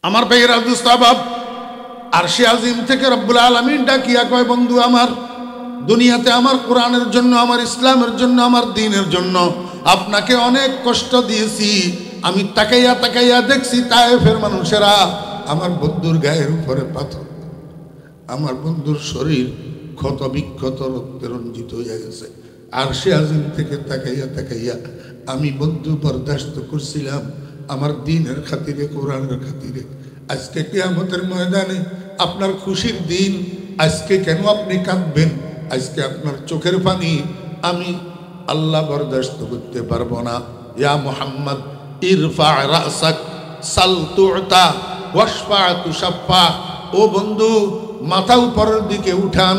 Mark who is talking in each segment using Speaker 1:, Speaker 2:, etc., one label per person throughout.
Speaker 1: আমার ভাইয়েরা দুস্তাবাব আরশে আজিম থেকে রব্বুল আলামিন ডাকিয়া কয়, বন্ধু আমার, দুনিয়াতে আমার কোরআনের জন্য, আমার ইসলামের জন্য, আমার দ্বীনের জন্য আপনাকে অনেক কষ্ট দিয়েছি। আমি তাকাইয়া তাকাইয়া দেখছি তায়েফের মানুষেরা আমার বন্ধুর গায়ের উপরে পাথর, আমার বন্ধুর শরীর ক্ষত বিক্ষত রক্তে রঞ্জিত হয়ে গেছে। আরশে আজিম থেকে তাকাইয়া তাকাইয়া আমি বন্ধু বরদাস্ত করছিলাম আমার দ্বীনের খাতিরে, কোরআনের খাতিরে। আজকে কিয়ামতের ময়দানে আপনার খুশির দিন, আজকে কেন আপনি কাঁদবেন? আজকে আপনার চোখের পানি আমি আল্লাহ বরদাস্ত করতে পারবো না। ইয়া মুহাম্মদ ইরফা রাসাক সাল তুতা ওয়াশফা তুশাফা। ও বন্ধু, মাথা উপরের দিকে উঠান,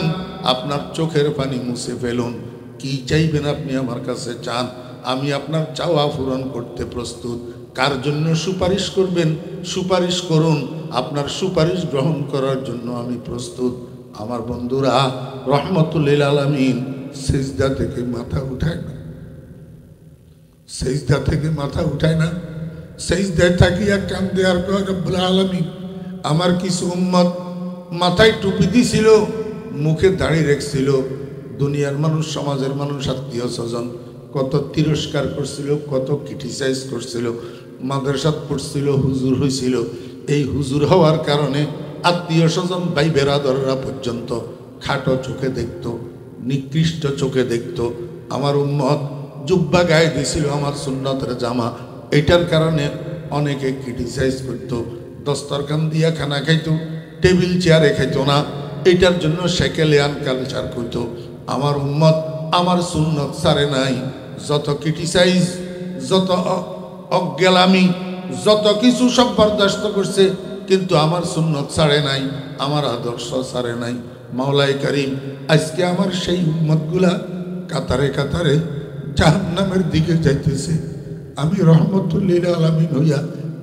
Speaker 1: আপনার চোখের পানি মুছে ফেলুন। কি চাইবেন আপনি আমার কাছে চান, আমি আপনার চাওয়া পূরণ করতে প্রস্তুত। কার জন্য সুপারিশ করবেন সুপারিশ করুন, আপনার সুপারিশ গ্রহণ করার জন্য আমি প্রস্তুত। আমার বন্ধুরা, রহমতুল লিল আলামিন সিজদা থেকে মাথা উঠায় না, সিজদা থেকে মাথা উঠায় না, সিজদায় থাকিয়া কান্দে আর কয়, রব্বুল আলামিন আমার কিছু উম্মত মাথায় টুপি দিছিল, মুখে দাড়ি রেখছিল, দুনিয়ার মানুষ, সমাজের মানুষ, আত্মীয় স্বজন কত তিরস্কার করছিল, কত ক্রিটিসাইজ করছিল, মাদ্রাসাত পড়ছিল, হুজুর হয়েছিল। এই হুজুর হওয়ার কারণে আত্মীয় স্বজন ভাই বেরাদররা পর্যন্ত খাটো চোখে দেখত, নিকৃষ্ট চোখে দেখত। আমার উম্মত জুব্বা গায়ে দিয়েছিল, আমার সুন্নতের জামা, এটার কারণে অনেকে ক্রিটিসাইজ করতো। দস্তরখান দিয়া খানা খাইতো, টেবিল চেয়ারে খাইতো না, এটার জন্য সেকেলিয়ান কালচার করতো। আমার উম্মত আমার সুন্নত সারে নাই, যত ক্রিটিসাইজ, যত অজ্ঞালামি, যত কিছু সব বরদাস্ত করছে, কিন্তু আমার সুন্নত ছাড়ে নাই, আমার আদর্শ ছাড়ে নাই। মাওলাই কারীম আজকে আমার সেই উম্মতগুলা কাতারে কাতারে জাহান্নামের দিকে যাইতেছে। আমি রহমতুল লিল আলামিন হইয়া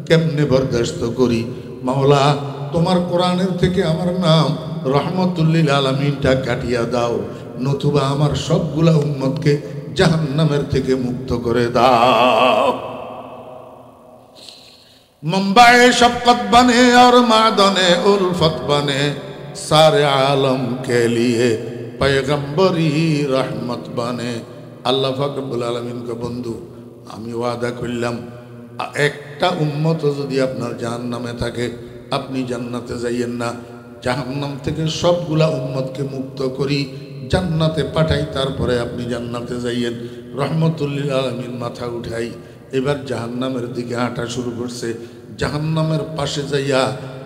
Speaker 1: কেমনে বরদাস্ত করি? মাওলা, তোমার কোরআনের থেকে আমার নাম রহমতুল লিল আলামিনটা কাটিয়া দাও, নতুবা আমার সবগুলা উম্মতকে জাহান্নামের থেকে মুক্ত করে দাও। मुंबई शफकत बने और मादने उल्फत बने, सारे आलम के लिए पैगंबरी रहमत बने। আল্লাহ পাক রব্বুল আলামিন কে বন্ধু, আমি ওয়াদা করলাম একটা উম্মত যদি আপনার জাহান্নামে থাকে আপনি জান্নাতে যাইয়েন না, জাহান্নাম থেকে সবগুলা উম্মতকে মুক্ত করি, জান্নাতে পাঠাই, তারপরে আপনি জান্নাতে যাইয়েন। রহমতুল লিল আলামিন মাথা উঠাই এবার জাহান্নামের দিকে হাঁটা শুরু করছে। জাহান্নামের পাশে যাইয়া,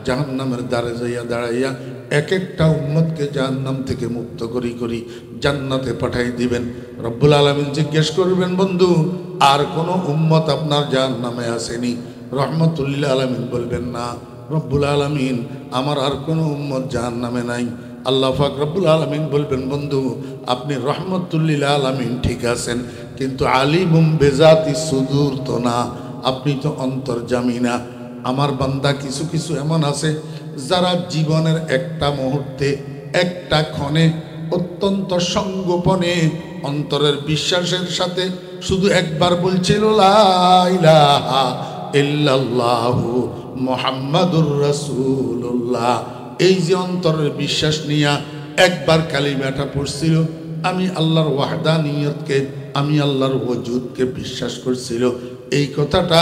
Speaker 1: জাহান্নামের দ্বারে যাইয়া দাঁড়াইয়া এক একটা উম্মতকে জাহান্নাম থেকে মুক্ত করি করি জান্নাতে পাঠাই দিবেন। রব্বুল আলামিন জিজ্ঞেস করবেন, বন্ধু আর কোনো উম্মত আপনার জাহান্নামে আসেনি? রহমতুল লিল আলামিন বলবেন, না। রব্বুল আলামিন আমার আর কোনো উম্মত জাহান্নামে নাই। আল্লাহ পাক রব্বুল আলামিন বলবেন, বন্ধু আপনি রহমতুল লিল আলামিন ঠিক আছেন, কিন্তু আলিমুম বেজাতি সুদূর তো না, আপনি তো অন্তর্যামী না। আমার বান্দা কিছু কিছু এমন আছে যারা জীবনের একটা মুহূর্তে, একটা ক্ষণে অত্যন্ত সংগোপনে অন্তরের বিশ্বাসের সাথে শুধু একবার বলছিল লা ইলাহা ইল্লাল্লাহু মুহাম্মাদুর রাসূলুল্লাহ। এই যে অন্তরের বিশ্বাস নিয়া একবার কালিমাটা পড়ছিল, আমি আল্লাহর ওয়াহদানিয়তকে, আমি আল্লাহর ওজুদকে বিশ্বাস করছিল, এই কথাটা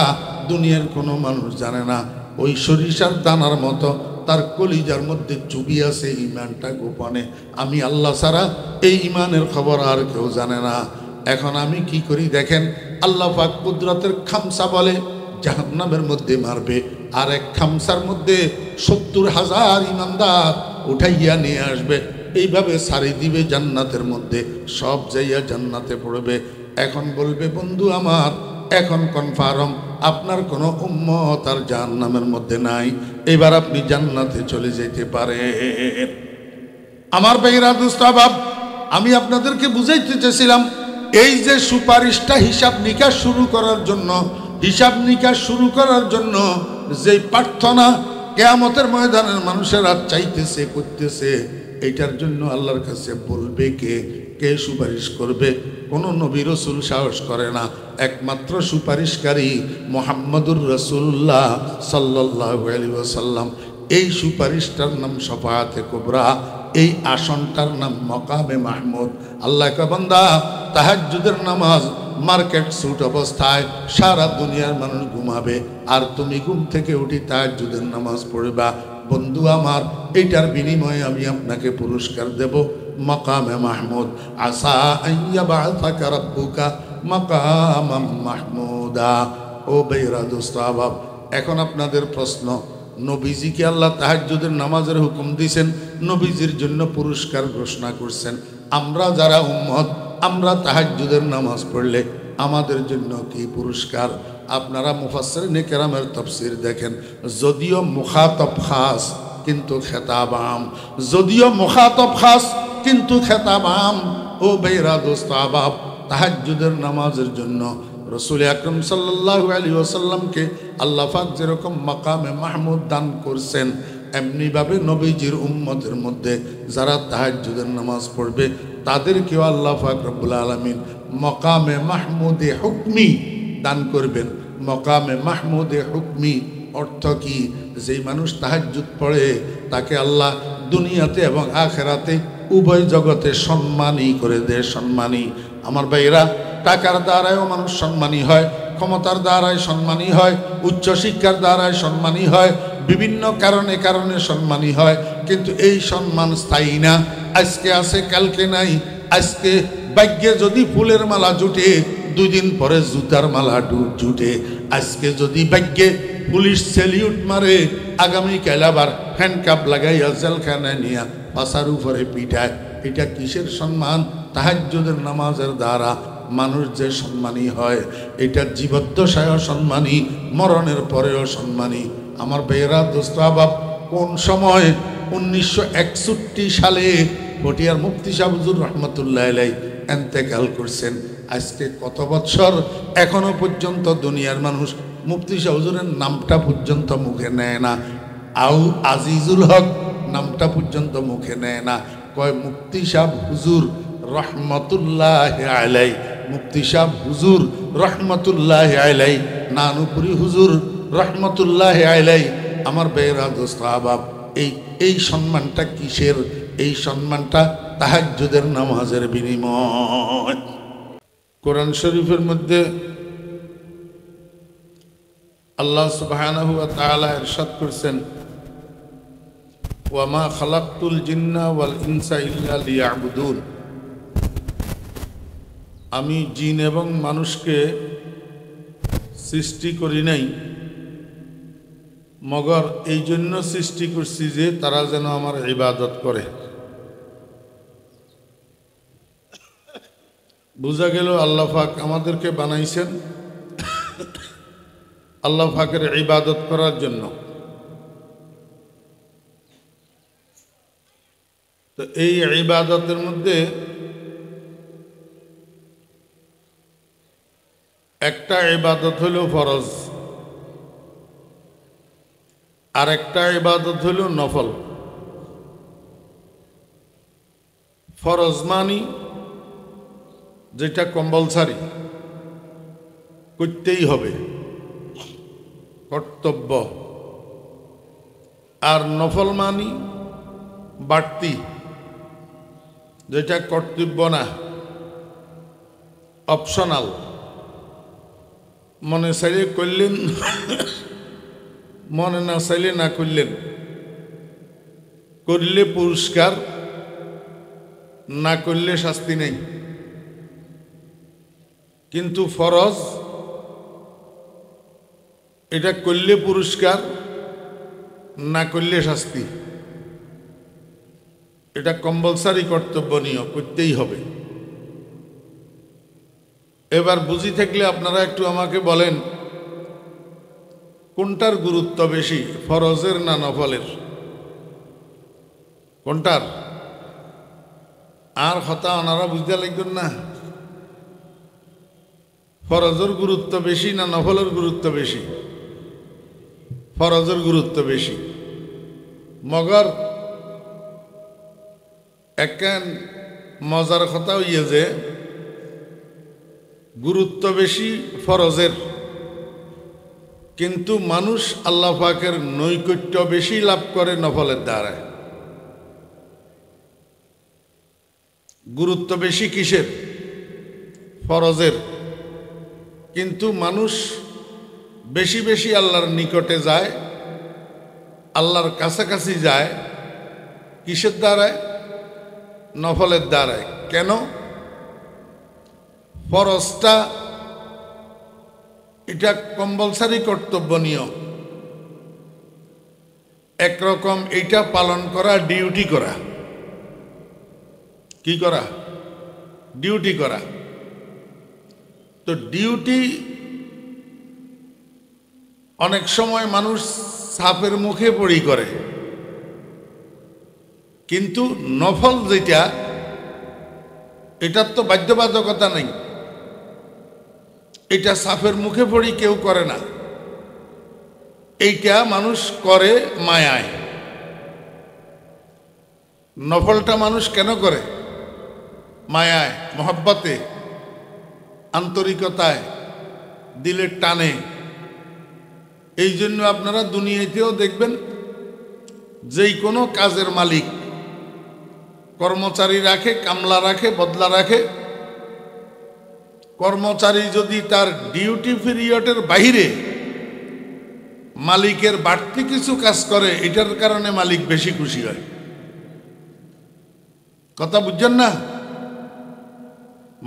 Speaker 1: দুনিয়ার কোনো মানুষ জানে না। ওই সরিষার দানার মতো তার কলিজার মধ্যে চুবি আছে ইমানটা গোপনে। আমি আল্লাহ ছাড়া এই ইমানের খবর আর কেউ জানে না। এখন আমি কি করি দেখেন, আল্লাহ পাক কুদরতের খামসা বলে জাহান্নামের মধ্যে মারবে, আর এক খামসার মধ্যে ৭০,০০০ ইমানদার উঠাইয়া নিয়ে আসবে, এইভাবে সারি দিবে জান্নাতের মধ্যে, সব যাইয়া জান্নাতে পড়বে। এখন বলবে, বন্ধু আমার এখন কনফার্ম আপনার কোনো উম্মত আর জাহান্নামের মধ্যে নাই, এবার আপনি জান্নাতে চলে যেতে পারেন। আমার ভাইরা দুস্তাবাব, আমি আপনাদেরকে বুঝাইতে চেয়েছিলাম এই যে সুপারিশটা হিসাব নিকাশ শুরু করার জন্য, হিসাব নিকাশ শুরু করার জন্য যে প্রার্থনা কিয়ামতের ময়দানের মানুষেরা চাইতেছে, করতেছে, এইটার জন্য আল্লাহর কাছে বলবে কে? কে সুপারিশ করবে? কোনো নবী রসুল সাহস করে না। একমাত্র সুপারিশকারী মুহাম্মদুর রাসূলুল্লাহ সাল্লাল্লাহু আলাইহি ওয়াসাল্লাম। এই সুপারিশটার নাম শাফাআতে কুবরা, এই আসনটার নাম মাকামে মাহমুদ। আল্লাহ কা বান্দা, তাহাজ্জুদের নামাজ মার্কেট স্যুট অবস্থায় সারা দুনিয়ার মানুষ ঘুমাবে, আর তুমি ঘুম থেকে উঠি তাহাজ্জুদের নামাজ পড়বা। বন্ধু আমার, এইটার বিনিময়ে আমি আপনাকে পুরস্কার দেব মাকামে মাহমুদ। আসা আইয়া বাআসাকা রাব্বুকা মাকামাম মাহমুদা। ও বেরা দোস্ত আহবাব, এখন আপনাদের প্রশ্ন, নবীজিকে আল্লাহ তাহাজ্জুদের নামাজের হুকুম দিয়েছেন, নবীজির জন্য পুরস্কার ঘোষণা করছেন। আমরা যারা উম্মত, আমরা তাহাজ্জুদের নামাজ পড়লে আমাদের জন্য কি পুরস্কার? আপনারা মুফাসসিরিনে কেরামের তাফসীর দেখেন, যদিও মুখাতব খাস কিন্তু খেতাব আম, যদিও মুখাতব খাস কিন্তু খেতাব আম। ও বেরা দোস্ত আহবাব, তাহাজ্জুদের নামাজের জন্য রসুল আকরম সাল্লাল্লাহু আলাইহি ওয়াসাল্লামকে আল্লাহ পাক যেরকম মাকামে মাহমুদ দান করছেন, এমনিভাবে নবীজির উম্মতের মধ্যে যারা তাহাজ্জুদের নামাজ পড়বে তাদেরকেও আল্লাহ পাক রব্বুল আলামিন মাকামে মাহমুদে হুকমি দান করবেন। মাকামে মাহমুদে হুকমি অর্থ কি? যেই মানুষ তাহাজ্জুদ পড়ে তাকে আল্লাহ দুনিয়াতে এবং আখিরাতে উভয় জগতে সম্মানী করে দেয়। সম্মানী আমার ভাইরা, টাকার দ্বারায়ও মানুষ সম্মানী হয়, ক্ষমতার দ্বারায় সম্মানী হয়, উচ্চশিক্ষার দ্বারায় সম্মানী হয়, বিভিন্ন কারণে কারণে সম্মানী হয়, কিন্তু এই সম্মান স্থায়ী না। আজকে আছে কালকে নাই। আজকে ভাগ্যে যদি ফুলের মালা জুটে, 2 দিন পরে জুতার মালা জুটে। আজকে যদি ভাগ্যে পুলিশ সেলিউট মারে, আগামীকাল আবার হ্যান্ডকাপ লাগাইয়া জেলখানায় নিয়ে পাশার উপরে পিঠায়। এটা কিসের সম্মান? তাহাজ্জুদের নামাজের দ্বারা মানুষ যে সম্মানী হয়, এটা জীবদ্দশায়ও সম্মানী, মরণের পরেও সম্মানী। আমার ভাইয়েরা দোস্ত আহবাব, কোন সময় 1961 সালে পটিয়ার মুফতি সাহেব হুজুর রহমতুল্লাহ আলাইহি ইন্তেকাল করছেন। আজকে কত বছর, এখনো পর্যন্ত দুনিয়ার মানুষ মুফতি সাহেব হুজুরের নামটা পর্যন্ত মুখে নেয় না। আজিজুল হক নামটা পর্যন্ত মুখে নেয় না, কয় মুফতি সাহেব হুজুর রহমতুল্লাহ আলাইহি, মুফতি সাহেব হুজুর রহমতুল্লাহ আলাইহি, নানুপুরি হুজুর রহমতুল্লাহ আলাইহি। আমার বেরা দোস্ত আহবাব, এই সম্মানটা কিসের? এই সম্মানটা তাহাজ্জুদের নামাজের বিনিময়। কোরআন শরীফের মধ্যে আল্লাহ সুবহানাহু ওয়া তাআলা ইরশাদ করেছেন, ওয়া মা খালাকতুল জিন্না ওয়াল ইনসা ইল্লা লিয়াবুদুন। আমি জিন এবং মানুষকে সৃষ্টি করি নাই, মগর এই জন্য সৃষ্টি করছি যে তারা যেন আমার ইবাদত করে। বোঝা গেল আল্লাহ পাক আমাদেরকে বানাইছেন আল্লাহ পাকের ইবাদত করার জন্য। তো এই ইবাদতের মধ্যে একটা ইবাদত হইল ফরজ, আর একটা ইবাদত হইল নফল। ফরজ মানি যেটা কম্পালসারি, করতেই হবে, কর্তব্য। আর নফল মানি বাড়তি, যেটা কর্তব্য না, অপশনাল। মনে চাইলে করলেন, মনে না চাইলে না করলেন। করলে পুরস্কার, না করলে শাস্তি নেই। কিন্তু ফরজ এটা করলে পুরস্কার, না করলে শাস্তি। এটা কম্পালসারি কর্তব্যনীয়, করতেই হবে। এবার বুঝি থাকলে আপনারা একটু আমাকে বলেন, কোনটার গুরুত্ব বেশি, ফরজের না নফলের? কোনটার? আর কথা ওনারা বুঝতে লাগবেন না। ফরজের গুরুত্ব বেশি না নফলের গুরুত্ব বেশি? ফরজের গুরুত্ব বেশি। মগর একখান মজার কথা হইয়া যে গুরুত্ব বেশি ফরজের, কিন্তু মানুষ আল্লাহ পাকের নৈকট্য বেশি লাভ করে নফলের দ্বারায়। গুরুত্ব বেশি কিসের? ফরজের। কিন্তু মানুষ বেশি বেশি আল্লাহর নিকটে যায়, আল্লাহর কাছাকাছি যায় কিসের দ্বারায়? নফলের দ্বারায়। কেন? ফরজটা এটা কম্পালসারি কর্তব্যনীয়, একরকম এইটা পালন করা ডিউটি করা। কি করা? ডিউটি করা। তো ডিউটি অনেক সময় মানুষ সাপের মুখে পড়ি করে, কিন্তু নফল যেটা এটার তো বাধ্যবাধকতা নেই, এটা সাপের মুখে পড়ি কেউ করে না, এইটা মানুষ করে মায়ায়। নফলটা মানুষ কেন করে? মায়ায়, মহব্বতে, আন্তরিকতায়, দিলের টানে। এই জন্য আপনারা দুনিয়াতেও দেখবেন যেই কোনো কাজের মালিক কর্মচারী রাখে, কামলা রাখে, বদলা রাখে। কর্মচারী যদি তার ডিউটি পিরিয়ডের বাইরে মালিকের বাড়তি কিছু কাজ করে, এটার কারণে মালিক বেশি খুশি হয়। কথা বুঝছেন না?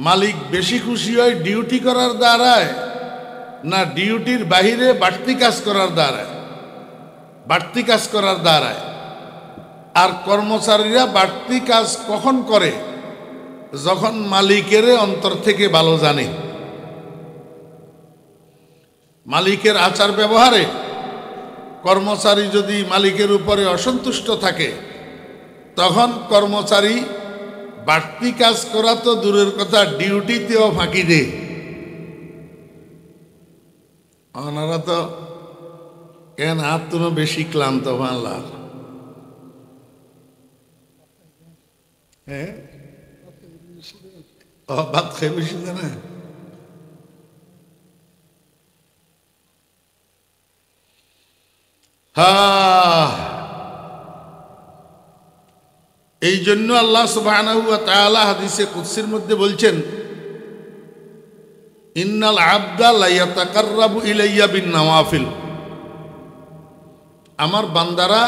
Speaker 1: মালিক বেশি খুশি হয় ডিউটি করার দ্বারায়, না ডিউটির বাহিরে বাড়তি কাজ করার দ্বারায়? বাড়তি কাজ করার দ্বারায়। আর কর্মচারীরা বাড়তি কাজ কখন করে? যখন মালিকের অন্তর থেকে ভালো জানে, মালিকের আচার ব্যবহারে কর্মচারী যদি মালিকের উপরে অসন্তুষ্ট থাকে, তখন কর্মচারী বাড়তি কাজ করা তো দূরের কথা, ডিউটিতেও ফাঁকি দেয়। ওনারা তো কেন হাত তুলো বেশি ক্লান্ত বাংলার। হ্যাঁ, ভাত খেয়ে বেশি জানে। এই জন্য আল্লাহ সুবহানাহু ওয়া তাআলা হাদিসে কুদসির মধ্যে বলছেন, ইন্নাল আবদা লা ইয়াতাকাররাবু ইলাইয়া বিন নওয়াফিল। আমার বান্দারা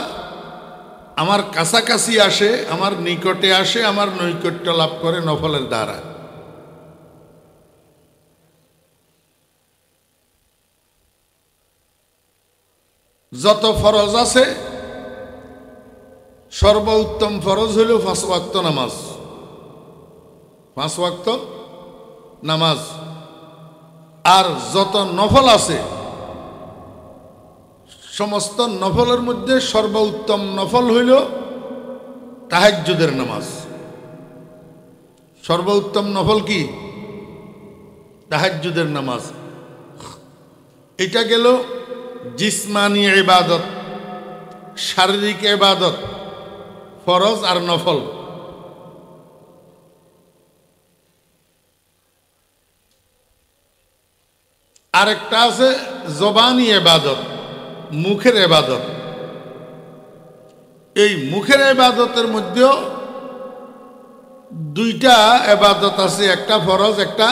Speaker 1: আমার কাছাকাছি আসে, আমার নিকটে আসে, আমার নৈকট্য লাভ করে নফলের দ্বারা। যত ফরজ আছে সর্বোত্তম ফরজ হইল 5 ওয়াক্ত নামাজ। 5 ওয়াক্ত নামাজ। আর যত নফল আছে সমস্ত নফলের মধ্যে সর্বোত্তম নফল হইল তাহাজ্জুদের নামাজ। সর্বোত্তম নফল কি? তাহাজ্জুদের নামাজ। এটা গেল জিসমানি ইবাদত, শারীরিক ইবাদত, ফরজ আর নফল। আরেকটা আছে জবানি ইবাদত, মুখের ইবাদত। এই মুখের ইবাদতের মধ্যেও দুইটা ইবাদত আছে, একটা ফরজ একটা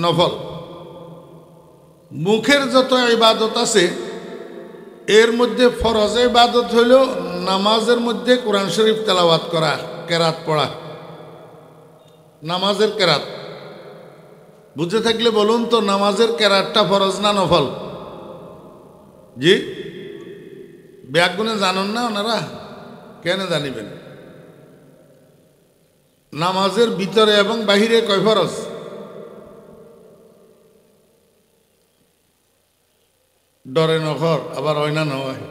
Speaker 1: নফল। মুখের যত ইবাদত আছে এর মধ্যে ফরজ ইবাদত হইল নামাজের মধ্যে কোরআন শরীফ তেলাওয়াত করা, কেরাত পড়া। নামাজের কেরাত বুঝে থাকলে বলুন তো, নামাজের কেরাতটা ফরজ না নফল? জি, ব্যাগুনে জানুন না ওনারা? কেন জানিবেন? নামাজের ভিতরে এবং বাহিরে কয় ফরজ? ডরে নখর আবার হয় না নয়?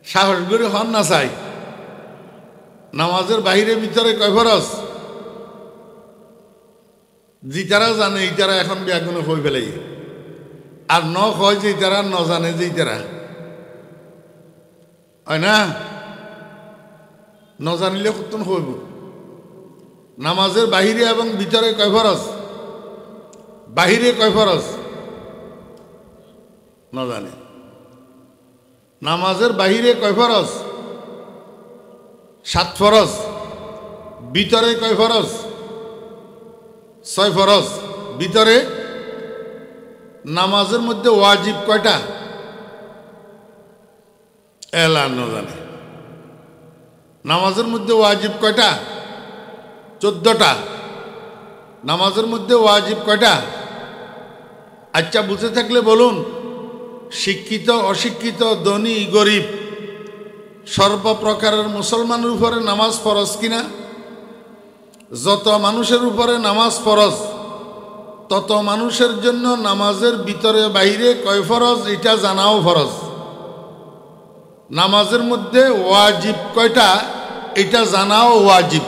Speaker 1: সাহস করে হন না চাই। নামাজের বাহিরে ভিতরে কয় ফরজ? যেটারা জানে এইটারা এখন ব্যাগুনে হয়ে ফেলে, আর ন হয় যে তারা ন জানে যে তারা হয় না। ন জানিলে কতন হইব? নামাজের বাহিরে এবং ভিতরে কয় ফরজ? বাহিরে কয় ফরজ না জানে? নামাজের বাহিরে কয় ফরজ? 7 ফরজ। ভিতরে কয় ফরজ? 6 ফরজ। ভিতরে নামাজের মধ্যে ওয়াজিব কয়টা? এলান না জানে। নামাজের মধ্যে ওয়াজিব কয়টা? 14টা। নামাজের মধ্যে ওয়াজিব কয়টা? আচ্ছা, বুঝে থাকলে বলুন, শিক্ষিত অশিক্ষিত ধনী গরিব সর্বপ্রকারের মুসলমানের উপরে নামাজ ফরজ কিনা? যত মানুষের উপরে নামাজ ফরজ তত মানুষের জন্য নামাজের ভিতরে বাইরে কয় ফরজ এটা জানাও ফরজ। নামাজের মধ্যে ওয়াজিব কয়টা এটা জানাও ওয়াজিব।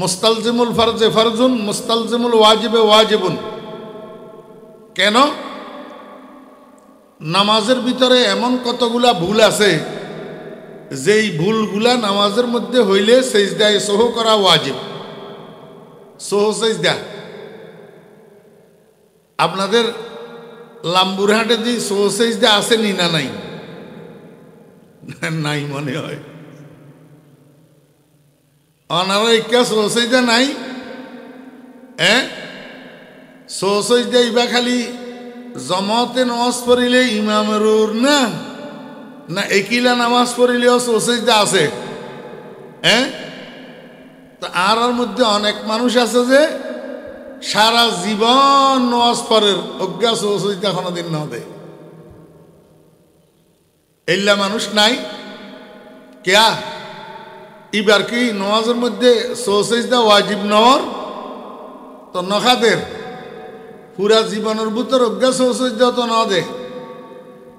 Speaker 1: মুস্তালজিমুল ফরজে ফরজুন, মুস্তালজিমুল ওয়াজিবে ওয়াজিবুন। কেন? নামাজের ভিতরে এমন কতগুলা ভুল আছে যেই ভুলগুলা নামাজের মধ্যে হইলে সেজদায় সহ করা ওয়াজিব। সহ সেজদা আপনাদের লাম্বুরহাটে যে সহ সেজদা আসেনি না নাই? নাই মনে হয়। অনারা ইকা সহ সেজদা নাই। সহ সেজদা ইবা খালি জমাতে নামাজ পড়িলে ইমামের না না একিলা নামাজ পড়িলেও সহ সেজদা আছে? তা আর মধ্যে অনেক মানুষ আছে যে সারা জীবন নামাজ পড়ের অজ্ঞা সহ সেজদা কোনোদিন না দেয়। এইলা মানুষ নাই কেয়া? এবার কি নামাজের মধ্যে সহ সেজদা ওয়াজিব নর তো নখাদের পুরা জীবনের ভিতর অজ্ঞা সহ সেজদা তো না দে।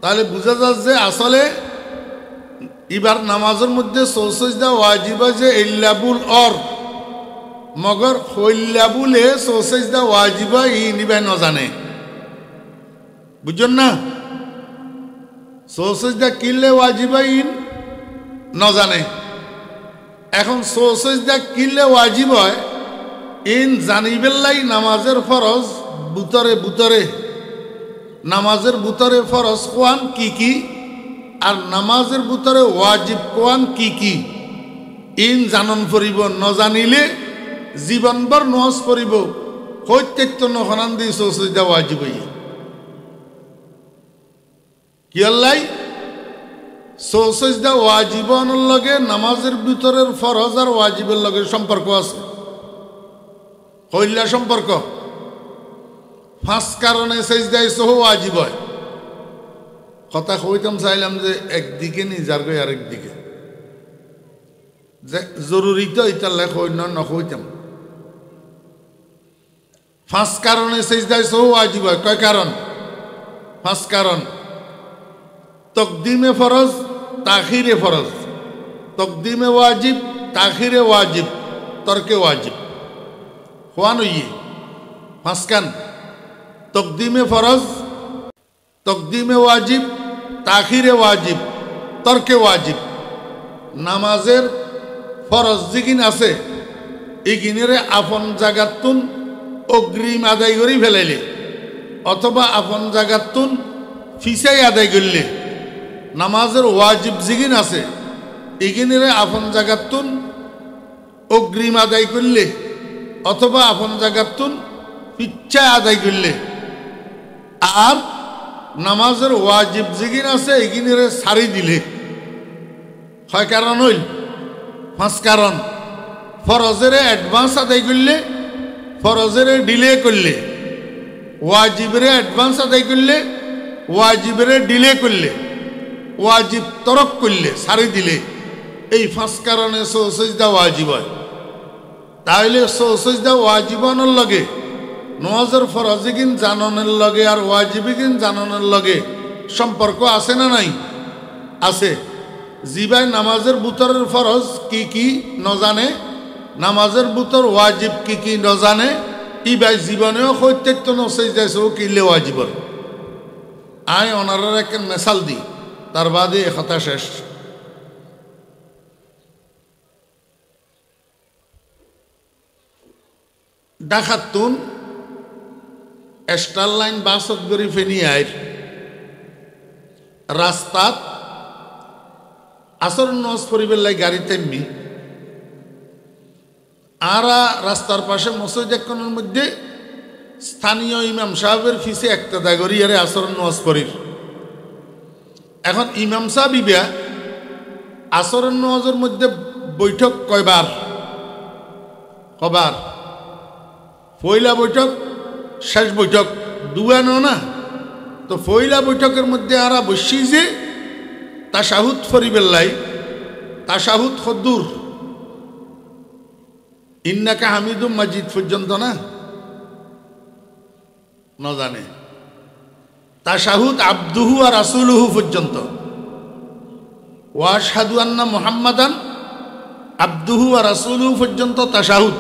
Speaker 1: তাহলে বুঝা যাচ্ছে যে আসলে এবার নামাজের মধ্যে সহ সেজদা ওয়াজিব যে ইল্লাবুল অর মগর হইল্লাবুলে সহ সেজদা ওয়াজিব ই নিবে না জানে। বুঝছেন না? সহ সেজদা কিনলে ওয়াজিব ইন না জানে। এখন সহ সেজদা কিনলে ওয়াজিব হয় ইন জানিবেল্লাই নামাজের ফরজ বুতরে বুতরে নামাজের বুতরে ফরজ কোয়ান কি কি আর নামাজের বুতরে ওয়াজিব কোয়ান কি কি ইন জানন পড়িব। ন জানিলে জীবনভর নামাজ পড়িব হইতেত্য নহনান দি সহ সেজদা ওয়াজিব কি আল্লাই? সহ সেজদা ওয়াজিবনের লগে নামাজের ভিতরের ফরজ আর ওয়াজিবের লগে সম্পর্ক আছে। হইলা সম্পর্ক 5 কারণে সেজদায় সহ ওয়াজিব হয়। কথা কইতাম চাইলাম যে একদিকে নি যার গই আরেক দিকে যে জরুরি তো এটা লেখ নকইতাম। 5 কারণে সেজদায় সহ ওয়াজিব হয়। কয় কারণ? 5 কারণ। তকদিমে ফরজ, তাখিরে ফরজ, তকদিমে ওয়াজিব, তাখিরে ওয়াজিব, তরকে ওয়াজিব। হওয়ান ইয়ে 5 কান। তকদিমে ফরজ, তকদিমে ওয়াজিব, তাখিরে ওয়াজিব, তরকে ওয়াজিব। নামাজের ফরজ যেগিন আছে এগিনেরে আপন জাগাতুন অগ্রিম আদায় করে ফেলাইলে অথবা আপন জাগাতুন ফিসাই আদায় করলে, নামাজের ওয়াজিব যেগিন আছে এগিনেরে আপন জাগাতুন অগ্রিম আদায় করলে অথবা আপন জাগাতুন পিচ্ছা আদায় করলে, আর নামাজের ওয়াজিব যেগিন আছে এগিনেরে সারি দিলে। হয় কারণ হইল 5 কারণ। ফরজেরে অ্যাডভান্স আদায় করলে, ফরজেরে ডিলে করলে, ওয়াজিবেরে অ্যাডভান্স আদায় করলে, ওয়াজিবেরে ডিলে করলে, ওয়াজিব তরক করলে সারি দিলে, এই 5 কারণে সহ সেজদা ওয়াজিব হয়। তাইলে সহ সেজদা ওয়াজিবানোর লগে নামাজের ফরজিগিন জাননের লগে আর ওয়াজিবিগিন জাননের লগে সম্পর্ক আছে না নাই? আছে। জিবাই নামাজের বুতরের ফরজ কি কি ন জানে, নামাজের বুতর ওয়াজিব কি কি ন জানে, ইবাই জীবনেও সত্যত্য নসেজদায় সহ কিনলে ওয়াজিবর। আয় ওনারার এক মেসাল দি তার বাদে কথা শেষ। ডাকাতুন স্টার লাইন বাসত গড়ি ফেনি আইর রাস্তাত আসর নজ পরিবের লাই গাড়ি তেমনি আরা রাস্তার পাশে মসজিদ একনের মধ্যে স্থানীয় ইমাম সাহেবের ফিসে একটা দাগরি আরে আসর নজ পড়ির এখন ইমাম সাহেব ইবা আসর নজের মধ্যে বৈঠক কয়বার কবার পয়লা বৈঠক শেষ বৈঠক দুয়ানো না তো পয়লা বৈঠকের মধ্যে আরা বসি যে তাশাহুদ ফরিবেল্লাই তাশাহুদ খদ্দুর ইন্নাকা হামিদুম মাজিদ পর্যন্ত না জানে তাশাহুদ আব্দুহু আর রাসূলুহু পর্যন্ত ওয়া আশহাদু আন্না মুহাম্মাদান আব্দুহু আর রাসূলুহু পর্যন্ত তাশাহুদ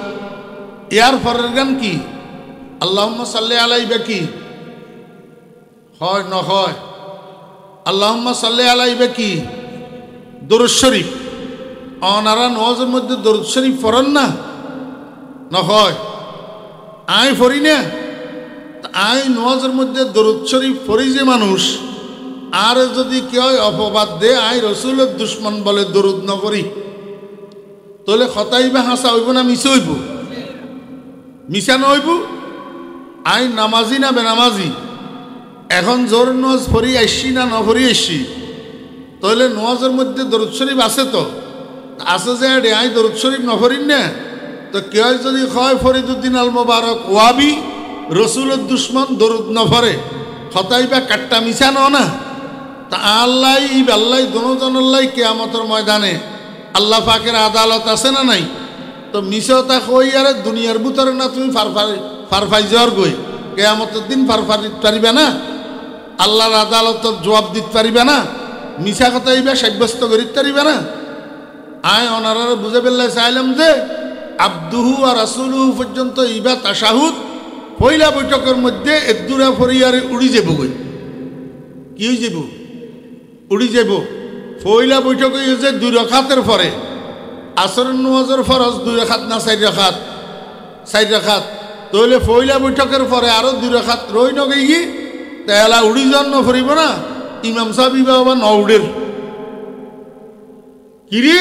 Speaker 1: ইয়ার পরের গান কি আল্লাহুম্মা সাল্লি আলাইহি কি হয় না হয় আল্লাহুম্মা সাল্লি আলাইহি কি দরুদ শরীফ অনারা নওয়াজের মধ্যে দরুদ শরীফ পড়েন না না হয় আই পড়ি না আই নওয়াজের মধ্যে দরুদ শরীফ পড়ি যে মানুষ আর যদি কেউ অপবাদ দে আই রসুলের দুশ্মন বলে দরুদ ন পড়ি তাহলে খতাইবা হাসা হইব না মিছে হইব মিছা নহইব আই নামাজি না বেনামাজি এখন জোর নজ ফরি আসছি না নফরি আসছি তাহলে নওয়াজের মধ্যে দরুদ শরীফ আছে তো আছে যে আই দরুদ শরীফ নফরিন না তো কেউ যদি হয় ফরিদুদ্দিন আল মোবারক ওয়াবি রসুলের দুশ্মন দরুদ নফরে খতাইবা কাট্টা মিছা না তা আল্লাহ আল্লাহ দোনোজনাল্লাহ কিয়ামতের ময়দানে আল্লাহ পাকের আদালত আছে না নাই তো মিশতা কই আরে দুনিয়ার ভিতরে না তুমি ফারফাই যাওয়ার গই কিয়ামতের দিন ফারফাই পারিবে না আল্লাহর আদালতত জবাব দিতে পারিবে না মিছা কথা ইবা সাব্যস্ত করিতে পারিবে না আয় ওনারা বুঝে ফেললে চাইলাম যে আব্দুহু আর রাসূলুহু পর্যন্ত ইবা তাশাহুদ পয়লা বৈঠকের মধ্যে এদুরা ফরিয়ারে উড়ি যাব গই কি হয়ে যাব উড়ি যাব পয়লা বৈঠকে যে 2 রাকাতের পরে আসরের নামাজের ফরজ 2 রাকাত না 4 রাকাত 4 রাকাত তাহলে পয়লা বৈঠকের পরে আরো 2 রাকাত রই ন গই তাহলে উড়ি জন নফরিব না ইমাম সাহেব বাবা নউডের কিরে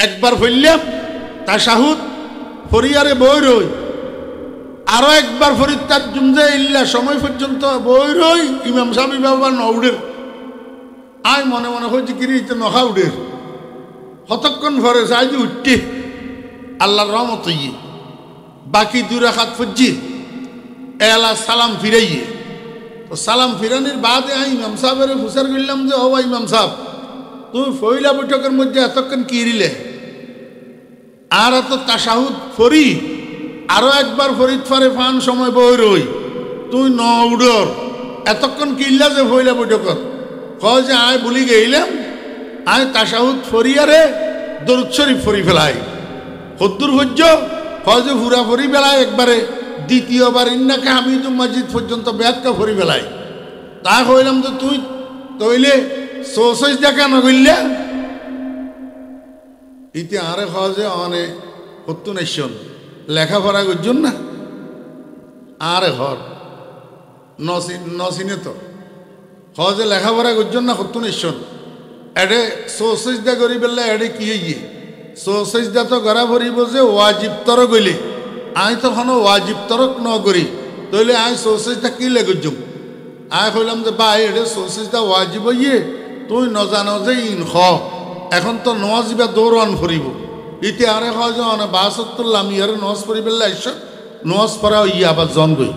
Speaker 1: একবার ফইলাম তাশাহুদ ফরিয়ারে বই রই আরো একবার ফরিদ তাজ্জুম যে ইল্লা সময় পর্যন্ত বই রই ইমাম সাহেব বাবা নউডের আই মনে মনে হইছে কিরে ইতে নখাউডের কতক্ষণ ভরে যাই যে উঠতে আল্লাহর রহমত হইয়ে বাকি 2 রাকাত ফজ্জি এলা সালাম ফিরাইয়ে তো সালাম ফিরানির বাদে আমি ইমাম সাহেবের ফুসার করলাম যে ও ইমাম সাহেব তুমি পয়লা বৈঠকের মধ্যে এতক্ষণ কি রিলে আর এত তাশাহুদ ফরি আরো একবার ফরিদ ফারে ফান সময় বই রই তুই ন উড়র এতক্ষণ কিল্লা যে পয়লা বৈঠকত কয় যে আয় বলি গেইলাম আয় তাশাহুদ ফরিয়ারে দরুদ শরীফ ফরি ফেলাই হদ্দুর হজ্জ কয় যে ফুরা ফরি ফেলাই একবারে দ্বিতীয়বার ইন্নাকা হামিদুম মাজিদ পর্যন্ত ব্যাখ্যা ফরি ফেলাই তা কইলাম যে তুই তইলে সোসেজ দেখা না কইলে ইতি আরে যে অনে হত্তু নাইশন লেখাপড়া করছেন না আরে ঘর নসিনে তো যে লেখাপড়া করছেন না হত্তু নাইশন এডে সোসেজ দা করি পেলে এডে কি গিয়ে সোসেজ দা তো গড়া ভরিব যে ওয়াজিব তর গইলে আই তখন ওয়াজিব তরক ন করি তইলে আই সোসেজটা কি লেগুজুম আই কইলাম যে ভাই এটা সোসেজটা ওয়াজিব ইয়ে তুই নজানো যে ইন খ এখন তো নওয়াজিবা দৌড়ান ফুরিব ইতে আরে হয় যে অনে 72 লামিয়ারে নওয়াজ পড়ি বেলা আইস নওয়াজ পড়া ইয়ে আবার জন গই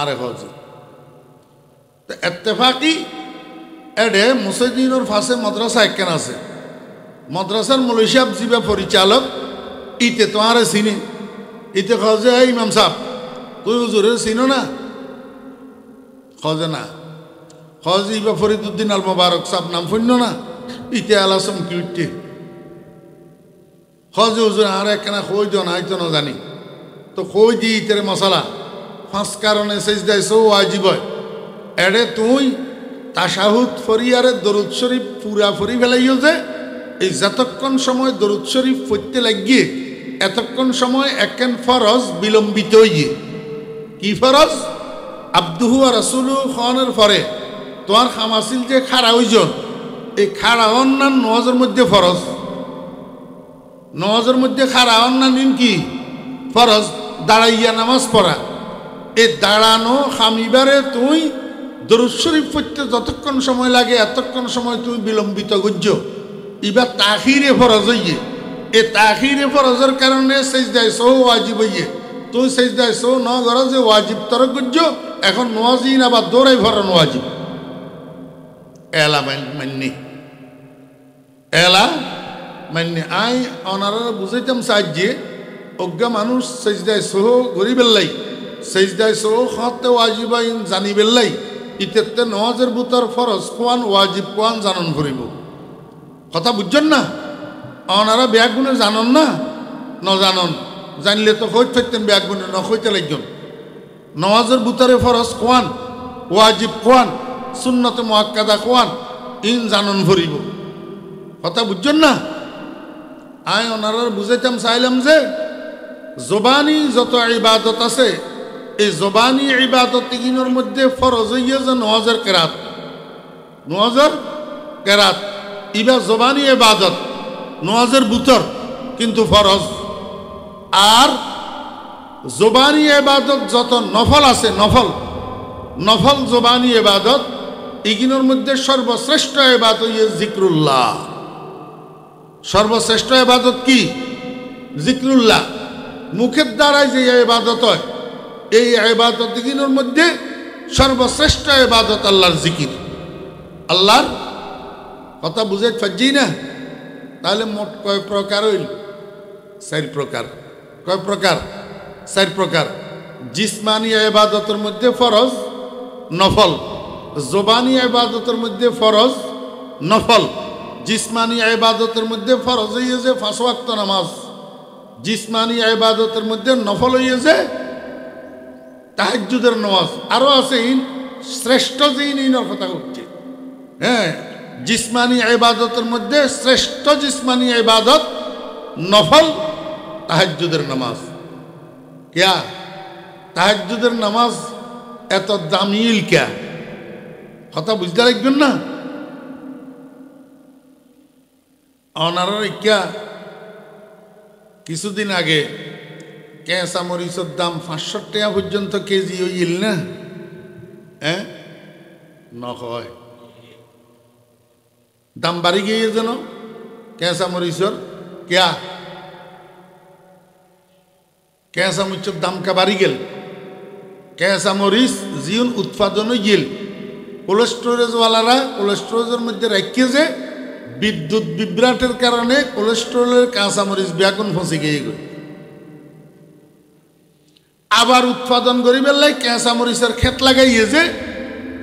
Speaker 1: আরে হয় যে এত্তেফাকি এডে মুসজিদর ফাঁসে মাদ্রাসা একখান আছে মাদ্রাসার মৌলভী সাহেব জিবা পরিচালক ইতে তো আরে চিনি ইতে খোঁজে ইমাম সাহেব তুই হুজুরে চিনো না খোঁজে না খোঁজ ইবা ফরিদুদ্দিন আল মোবারক সাহেব নাম শুন্য না ইতে আলাসম কি উঠতে খোঁজে হুজুর আর একখানা খই দিও না হয়তো না জানি তো খই দি ইতের মশলা 5 কারণে সেজদায় সো ওয়াজিব হয় এডে তুই তাশাহুদ ফরিয়ারে দরুদ শরীফ পুরা ফরি ফেলাইও যে এই যতক্ষণ সময় দরুদ শরীফ পড়তে লাগিয়ে এতক্ষণ সময় একখান ফরজ বিলম্বিত হইয়ে কি ফরজ আব্দুহু আর রাসূলু খানের পরে তোমার খামাসিল যে খাড়া হইজন এই খাড়া অন্যান্য নওয়াজের মধ্যে ফরজ নওয়াজের মধ্যে খাড়া অন্যান্য কি ফরজ দাঁড়াইয়া নামাজ পড়া এই দাঁড়ানো খামিবারে তুই দরুদ শরীফ পড়তে যতক্ষণ সময় লাগে এতক্ষণ সময় তুমি বিলম্বিত গুজ্জ এবার তাখিরে ফরজ হইয়ে এ তাখিরে ফরজের কারণে সেজদায় সহ ওয়াজিব হইয়ে তুই সেজদায় সহ ন ঘর যে ওয়াজিব তর গুজ্জ এখন নোয়াজিন আবার দৌড়াই ভরানো ওয়াজিব এলা মান্নি এলা মান্নি আই অনারা বুঝাইতাম সাহায্যে অজ্ঞা মানুষ সেজদায় সহ গরিবেল্লাই সেজদায় সহ খাতে ওয়াজিবাইন জানিবেল্লাই ইতেতে নওয়াজের বুতর ফরজ কোয়ান ওয়াজিব কোয়ান জানন করিব কথা বুঝছেন না ওনারা ব্যাগুনে জানন না ন জানন জানলে তো কই থাকতেন ব্যাগুনে ন কইতে লাগজন নওয়াজের বুতরে ফরজ কোয়ান ওয়াজিব কোয়ান সুন্নতে মুআক্কাদা কোয়ান ইন জানন করিব কথা বুঝছেন না আয় ওনারা বুঝাইতাম চাইলাম যে জবানি যত ইবাদত আছে এই জবানি ইবাদত তিনর মধ্যে ফরজ হইয়া যে নওয়াজের কেরাত নওয়াজের কেরাত ইবা জবানি ইবাদত নওয়াজের বুতর কিন্তু ফরজ আর জবানি ইবাদত যত নফল আছে নফল নফল জবানি ইবাদত ইগিনোর মধ্যে সর্বশ্রেষ্ঠ ইবাদত হইয়া জিক্রুল্লাহ সর্বশ্রেষ্ঠ ইবাদত কি জিক্রুল্লাহ মুখের দ্বারাই যে ইবাদত হয় এই ইবাদত দিনের মধ্যে সর্বশ্রেষ্ঠ ইবাদত আল্লাহর জিকির আল্লাহর কথা বুঝে পাচ্ছি না তাহলে মোট কয় প্রকার হইল চার প্রকার কয় প্রকার চার প্রকার জিসমানি ইবাদতের মধ্যে ফরজ নফল জবানি ইবাদতের মধ্যে ফরজ নফল জিসমানি ইবাদতের মধ্যে ফরজ হইছে 5 ওয়াক্ত নামাজ জিসমানি ইবাদতের মধ্যে নফল হইছে তাহাজ্জুদের নামাজ আরো আছে শ্রেষ্ঠ জিনের কথা হচ্ছে হ্যাঁ জিসমানি ইবাদতের মধ্যে শ্রেষ্ঠ জিসমানি ইবাদত নফল তাহাজ্জুদের নামাজ क्या তাহাজ্জুদের নামাজ এত দামিল क्या কথা বুঝতে লাগবেন না ওনারা क्या কিছুদিন আগে কেঁচা মরিচের দাম 500 টাকা পর্যন্ত কেজি হইল না হ্যাঁ নয় দাম বাড়ি গিয়ে যেন কেঁচা মরিচের क्या কেঁচা মরিচের দাম কা বাড়ি গেল কেঁচা মরিচ জিন উৎপাদন গেল কোল্ড স্টোরেজওয়ালারা কোল্ড স্টোরেজের মধ্যে রাখিয়ে যে বিদ্যুৎ বিভ্রাটের কারণে কোলেস্টেরলের কাঁচা মরিচ ব্যাগুন ফসে গিয়ে গেল আবার উৎপাদন করিবার লাই কাঁচা মরিচের ক্ষেত লাগাইয়ে যে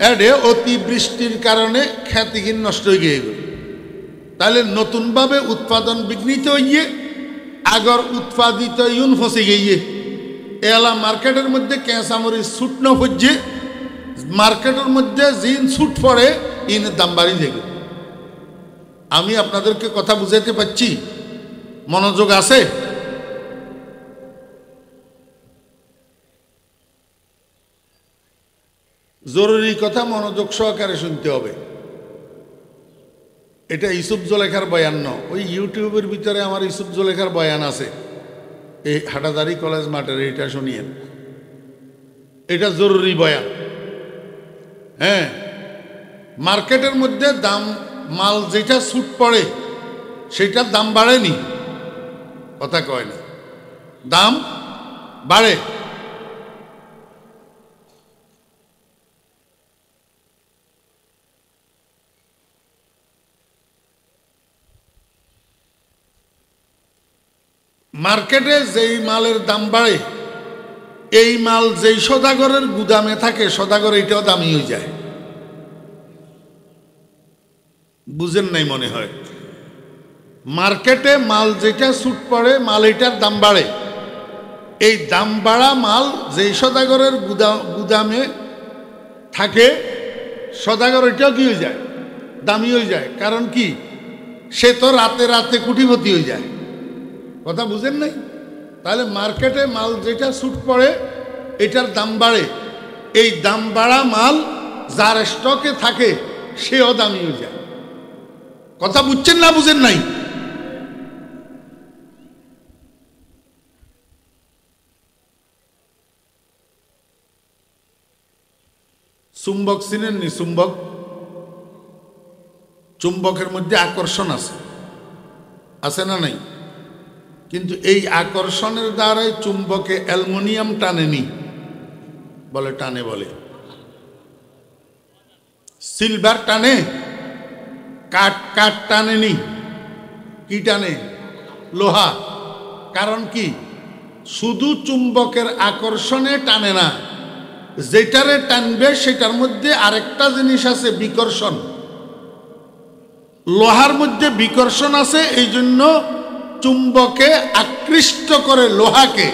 Speaker 1: এডে অতি বৃষ্টির কারণে খ্যাতিহীন নষ্ট হয়ে গিয়ে গেল তাহলে নতুনভাবে উৎপাদন বিঘ্নিত হইয়ে আগর উৎপাদিত ইউন ফসে গিয়ে এলা মার্কেটের মধ্যে কাঁচা মরিচ ছুট না হচ্ছে মার্কেটের মধ্যে জিন ছুট পড়ে ইনের দাম বাড়ি যাবে আমি আপনাদেরকে কথা বুঝাইতে পারছি মনোযোগ আছে জরুরি কথা মনোযোগ সহকারে শুনতে হবে এটা ইউসুফ জুলেখার বয়ান না ওই ইউটিউবের ভিতরে আমার ইউসুফ জুলেখার বয়ান আছে এই হাটাদারি কলেজ মাঠের এটা শুনিয়েন এটা জরুরি বয়ান হ্যাঁ মার্কেটের মধ্যে দাম মাল যেটা ছুট পড়ে সেটার দাম বাড়েনি কথা কয় না দাম বাড়ে মার্কেটে যেই মালের দাম বাড়ে এই মাল যেই সদাগরের গুদামে থাকে সদাগর এটাও দামি হয়ে যায় বুঝেন নাই মনে হয় মার্কেটে মাল যেটা ছুট পড়ে মাল এটার দাম বাড়ে এই দাম বাড়া মাল যেই সদাগরের গুদামে থাকে সদাগর এটাও কি হয়ে যায় দামি হয়ে যায় কারণ কি সে তো রাতে রাতে কোটিপতি হয়ে যায় কথা বুঝেন নাই তাহলে মার্কেটে মাল যেটা ছুট পড়ে এটার দাম বাড়ে, এই দাম বাড়া মাল যার স্টকে থাকে সেও দামি হয়ে যায়। কথা বুঝছেন না বুঝেন নাই? চুম্বক চিনেননি? চুম্বক, চুম্বকের মধ্যে আকর্ষণ আছে, আছে না নাই? কিন্তু এই আকর্ষণের দ্বারাই চুম্বকে অ্যালুমিনিয়াম টানেনি, বলে টানে, বলে সিলভার টানে, কাঠ টানেনি, কি টানে? লোহা। কারণ কি? শুধু চুম্বকের আকর্ষণে টানে না, যেটারে টানবে সেটার মধ্যে আরেকটা জিনিস আছে, বিকর্ষণ। লোহার মধ্যে বিকর্ষণ আছে, এই জন্য চুম্বকে আকৃষ্ট করে লোহাকে।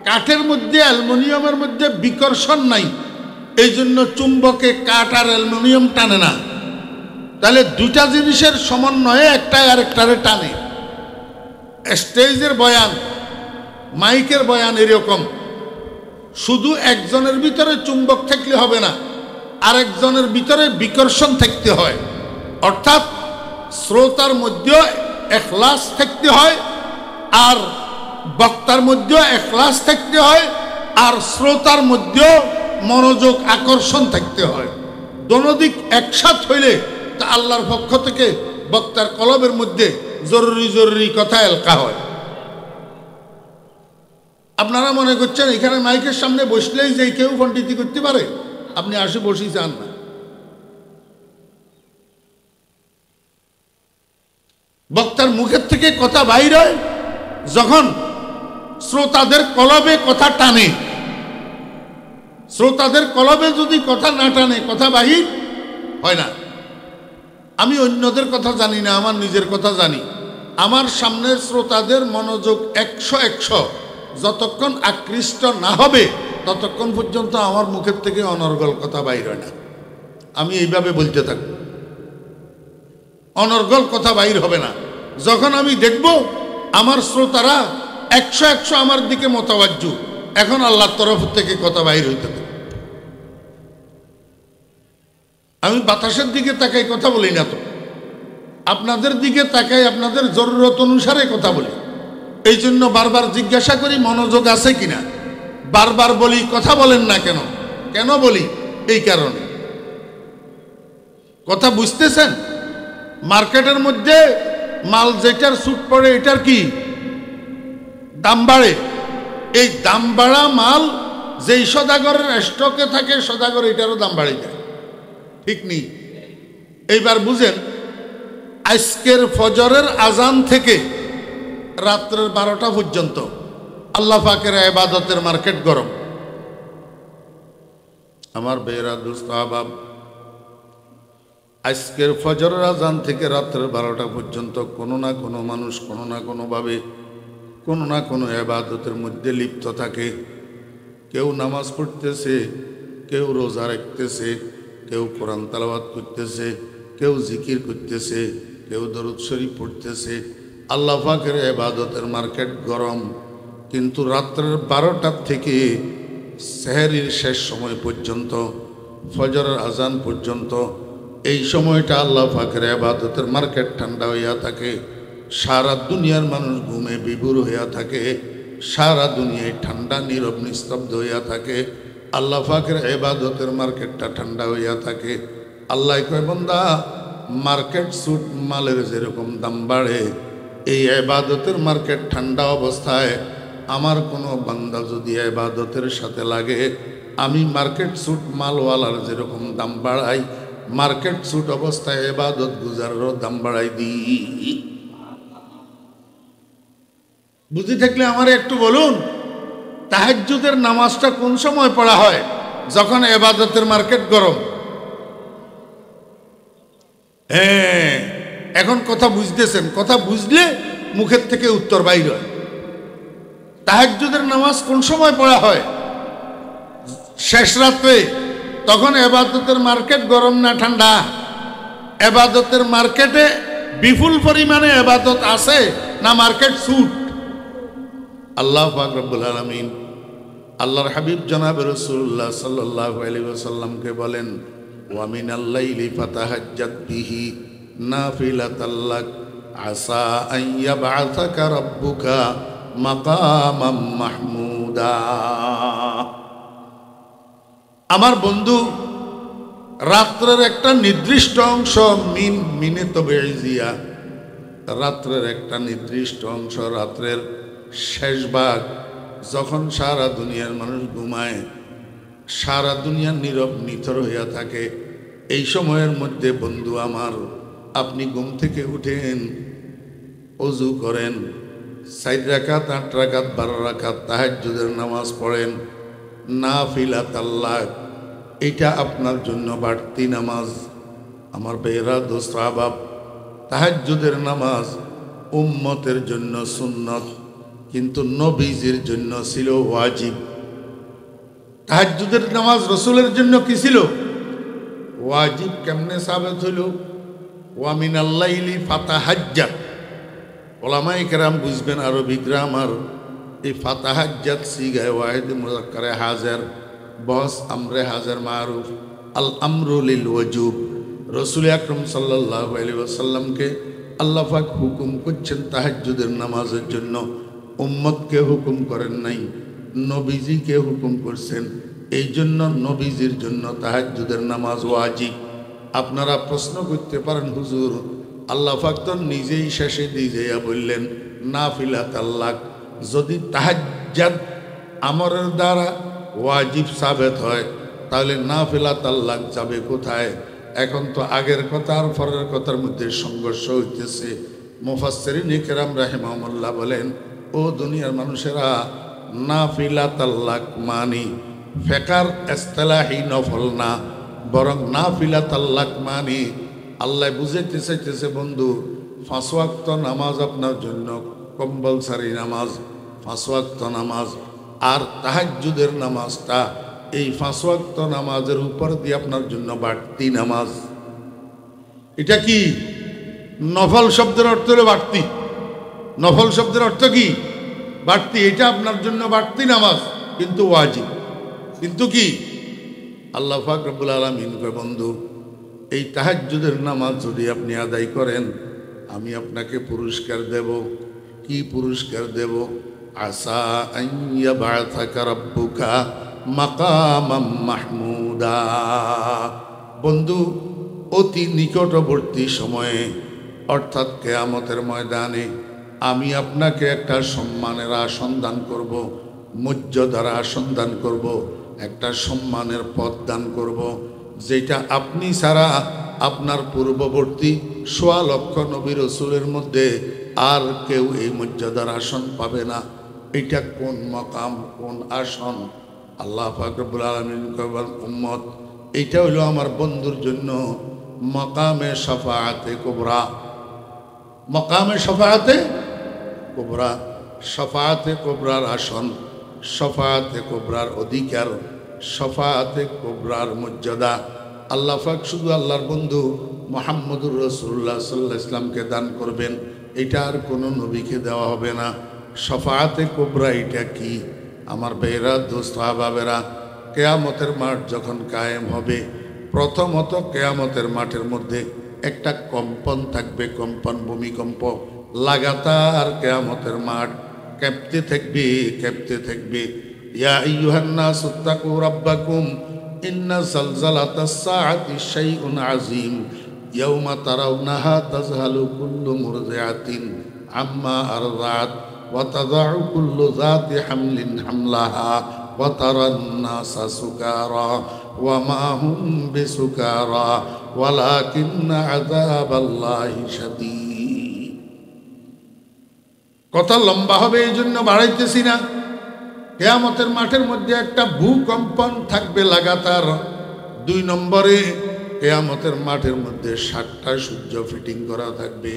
Speaker 1: কাঠের মধ্যে, অ্যালুমিনিয়ামের মধ্যে বিকর্ষণ নাই, এই জন্য চুম্বকে কাঠ আর অ্যালুমিনিয়াম টানে না। তাহলে দুটা জিনিসের সমন্বয়ে একটা আরেকটারে টানে। স্টেজের বয়ান, মাইকের বয়ান এরকম, শুধু একজনের ভিতরে চুম্বক থাকলে হবে না, আরেকজনের ভিতরে বিকর্ষণ থাকতে হয়। অর্থাৎ শ্রোতার মধ্যেও ইখলাস থাকতে হয়, আর বক্তার মধ্যেও ইখলাস থাকতে হয়, আর শ্রোতার মধ্যেও মনোযোগ আকর্ষণ থাকতে হয়। দোনোদিক একসাথ হইলে তা আল্লাহর পক্ষ থেকে বক্তার কলবের মধ্যে জরুরি জরুরি কথা এলকা হয়। আপনারা মনে করছেন এখানে মাইকের সামনে বসলেই যে কেউ পণ্ডিতি করতে পারে? আপনি আসে বসেই চান না। বক্তার মুখের থেকে কথা বাইর হয় যখন শ্রোতাদের কলবে কথা টানে। শ্রোতাদের কলবে যদি কথা না টানে, কথা বাহির হয় না। আমি অন্যদের কথা জানি না, আমার নিজের কথা জানি। আমার সামনের শ্রোতাদের মনোযোগ 100 যতক্ষণ আকৃষ্ট না হবে ততক্ষণ পর্যন্ত আমার মুখের থেকে অনর্গল কথা বাইর হয় না। আমি এইভাবে বলতে থাকব, অনর্গল কথা বাইর হবে না। যখন আমি দেখব আমার শ্রোতারা 100 আমার দিকে মোতাবাজ্জু, এখন আল্লাহর তরফ থেকে কথা বাইর হইতে থাকে। আমি বাতাসের দিকে তাকাই কথা বলি না তো, আপনাদের দিকে তাকাই, আপনাদের জরুরত অনুসারে কথা বলি। এই জন্য বারবার জিজ্ঞাসা করি মনোযোগ আছে কিনা। বারবার বলি কথা বলেন না কেন? কেন বলি? এই কারণে। কথা বুঝতেছেন? মার্কেটের মধ্যে মাল যেটার ছুট পড়ে এটার কি দাম বাড়ে। এই দাম বাড়া মাল যেই সদাগরের স্টকে থাকে, সদাগর এটারও দাম বাড়ে যায়, ঠিক নেই? এইবার বুঝেন, আজকের ফজরের আজান থেকে রাত্রের 12টা পর্যন্ত আল্লাহ পাকের ইবাদতের মার্কেট গরম। আমার বেরা দোস্ত আহবাব, আজকের ফজরের আজান থেকে রাত্রের 12টা পর্যন্ত কোনো না কোনো মানুষ কোনো না কোনোভাবে কোনো না কোনো ইবাদতের মধ্যে লিপ্ত থাকে। কেউ নামাজ পড়তেছে, কেউ রোজা রাখতেছে, কেউ কোরআন তেলাওয়াত করতেছে, কেউ জিকির করতেছে, কেউ দরুদ শরীফ পড়তেছে। আল্লাহ পাকের ইবাদতের মার্কেট গরম। কিন্তু রাত্রের 12টা থেকে সেহরির শেষ সময় পর্যন্ত, ফজরের আজান পর্যন্ত, এই সময়টা আল্লাহ পাকের ইবাদতের মার্কেট ঠান্ডা হইয়া থাকে। সারা দুনিয়ার মানুষ ঘুমে বিভোর হইয়া থাকে, সারা দুনিয়ায় ঠান্ডা নীরব নিস্তব্ধ হইয়া থাকে। আল্লাহ পাকের ইবাদতের মার্কেটটা ঠান্ডা হইয়া থাকে। আল্লাহ কয়, বান্দা, মার্কেট সুট মালের যেরকম দাম বাড়ে, এই ইবাদতের মার্কেট ঠান্ডা অবস্থায় আমার কোনো বান্দা যদি ইবাদতের সাথে লাগে, আমি মার্কেট সুট মালওয়ালার যেরকম দাম বাড়াই, মার্কেট সুট অবস্থায় ইবাদত গুজারেরও দাম বাড়াই দিই। বুঝি থাকলে আমার একটু বলুন, তাহাজ্জুদের নামাজটা কোন সময় পড়া হয়? যখন ইবাদতের মার্কেট গরম। হ্যাঁ, এখন কথা বুঝতেছেন? কথা বুঝলে মুখের থেকে উত্তর বাইর হয়। তাহাজ্জুদের নামাজ কোন সময় পড়া হয়? শেষ রাতে। তখন ইবাদতের মার্কেট গরম না ঠান্ডা? ইবাদতের মার্কেটে বিপুল পরিমাণে ইবাদত আছে না মার্কেট সুট? আল্লাহ পাক রব্বুল আলামিন আল্লাহর হাবিব জনাব রাসূলুল্লাহ সাল্লাল্লাহু আলাইহি ওয়াসাল্লামকে বলেন, ওয়া মিনাল লাইলি ফাতাহাজ্জাত বিহি নাফিলাতাল লাক আসা আন ইয়াবআসাকা রাব্বুকা মাকামাম মাহমুদা। আমার বন্ধু, রাত্রের একটা নির্দিষ্ট অংশ মিনে তবে ইজিয়া, রাত্রের একটা নির্দিষ্ট অংশ, রাত্রের শেষ ভাগ, যখন সারা দুনিয়ার মানুষ ঘুমায়, সারা দুনিয়া নীরব নিথর হইয়া থাকে, এই সময়ের মধ্যে বন্ধু আমার, আপনি ঘুম থেকে উঠেন, অজু করেন, 4 রাকাত 8 রাকাত 12 রাকাত তাহাজ্জুদের নামাজ পড়েন, নাফিলাতাল লাক, এটা আপনার জন্য বাড়তি নামাজ। আমার বেরা দোস্ত আহবাব, তাহাজ্জুদের নামাজ উম্মতের জন্য সুন্নত, কিন্তু নবীজির জন্য ছিল ওয়াজিব। তাহাজ্জুদের নামাজ রসুলের জন্য কি ছিল? ওয়াজিব। কেমনে সাবেত হইল? ওয়া মিনাল লাইলি ফাতাহাজ্জাত। ওলামায়ে কেরাম বুঝবেন আরবি গ্রামার, এই ফাতাহাজ্জাত সিগায় ওয়াহিদ মুযাক্কারে হাজার, বস আমরে হাজার মারুফ, আল আমরু লিল ওয়াজুব। রসুল আকরম সাল্লাল্লাহু আলাইহি ওয়াসাল্লামকে আল্লাহ পাক হুকুম করছেন তাহাজ্জুদের নামাজের জন্য, উম্মতকে হুকুম করেন নাই, নবীজিকে হুকুম করছেন। এই জন্য নবীজির জন্য তাহাজ্জুদের নামাজ ওয়াজিব। আপনারা প্রশ্ন করতে পারেন, হুজুর আল্লাহ পাক তো নিজেই শেষে দিয়ে বললেন নাফিলাতাল লাক, যদি তাহাজ্জুদ আমরের দ্বারা ওয়াজিব সাবেত হয়, তাহলে নাফিলাতাল লাক যাবে কোথায়? এখন তো আগের কথা আর পরের কথার মধ্যে সংঘর্ষ হইতেছে। মুফাসসিরিন কিরাম রাহিমাহুল্লাহ বলেন, ও দুনিয়ার মানুষেরা, নাফিলাতাল লাক মানি ফেকার ইসতিলাহি নফল না, বরং নাফিলাতাল লাক মানি আল্লাহ বুঝাইতে চাইতেছে, বন্ধু 5 ওয়াক্ত নামাজ আপনার জন্য কম্পালসারি নামাজ, 5 ওয়াক্ত নামাজ। আর তাহাজ্জুদের নামাজটা এই 5 ওয়াক্ত নামাজের উপর দিয়ে আপনার জন্য বাড়তি নামাজ। এটা কি? নফল শব্দের অর্থ হলো বাড়তি। নফল শব্দের অর্থ কি? বাড়তি। এটা আপনার জন্য বাড়তি নামাজ, কিন্তু ওয়াজিব। কিন্তু কি? আল্লাহ পাক রব্বুল আলামিন কয়, বন্ধু এই তাহাজ্জুদের নামাজ যদি আপনি আদায় করেন, আমি আপনাকে পুরস্কার দেব। কি পুরস্কার দেব? আসা আন ইয়াবআসাকা রাব্বুকা মাকামাম মাহমুদা। বন্ধু, অতি নিকটবর্তী সময়ে, অর্থাৎ কিয়ামতের ময়দানে আমি আপনাকে একটা সম্মানের আসন দান করব, মর্যাদার আসন দান করব, একটা সম্মানের পদ দান করব, যেটা আপনি ছাড়া আপনার পূর্ববর্তী 1.25 লক্ষ নবী রাসূলের মধ্যে আর কেউ এই মর্যাদার আসন পাবে না। এটা কোন মাকাম, কোন আসন? আল্লাহ পাক রব্বুল আলামিন কইবেন, উম্মত এইটা হলো আমার বন্ধুর জন্য মাকামে শাফাআতে কুবরা। মাকামে শাফাআতে কুবরা, শাফাআতে কুবরার আসন, শাফাআতে কুবরার অধিকার, শাফাআতে কুবরার মর্যাদা আল্লাহ পাক শুধু আল্লাহর বন্ধু মুহাম্মদুর রাসূলুল্লাহ সাল্লাল্লাহু আলাইহি ওয়াসাল্লামকে দান করবেন। এটা আর কোনো নবীকে দেওয়া হবে না। শাফাআতে কুবরা এটা কি? আমার বেরা দোস্ত আহবাবেরা, কিয়ামতের মাঠ যখন কায়েম হবে, প্রথমত কিয়ামতের মাঠের মধ্যে একটা কম্পন থাকবে, কম্পন, ভূমিকম্প লাগাতার কিয়ামতের মাঠ কাঁপতে থাকবে, কাঁপতে থাকবে। ইয়া আইয়ুহান নাস ইত্তাকু রাব্বাকুম ইন্না যালজালাতাস সাআতি শাইউন আযীম ইয়াওমা তারাউনাহা তাযহালু কুল্লু মুরদিআতিন আম্মা আরদাআত ওয়া তাযাউ কুল্লু যাতি হামলিন হামলাহা ওয়া তারান নাসা সুকারা ওয়া মা হুম বিসুকারা ওয়ালাকিন্না আযাবাল্লাহি শাদীদ। কথা লম্বা হবে, এই জন্য বাড়াইতেছি না। কিয়ামতের মাঠের মধ্যে একটা ভূকম্পন থাকবে লাগাতার। 2 নম্বরে কিয়ামতের মাঠের মধ্যে 7টা সূর্য ফিটিং করা থাকবে,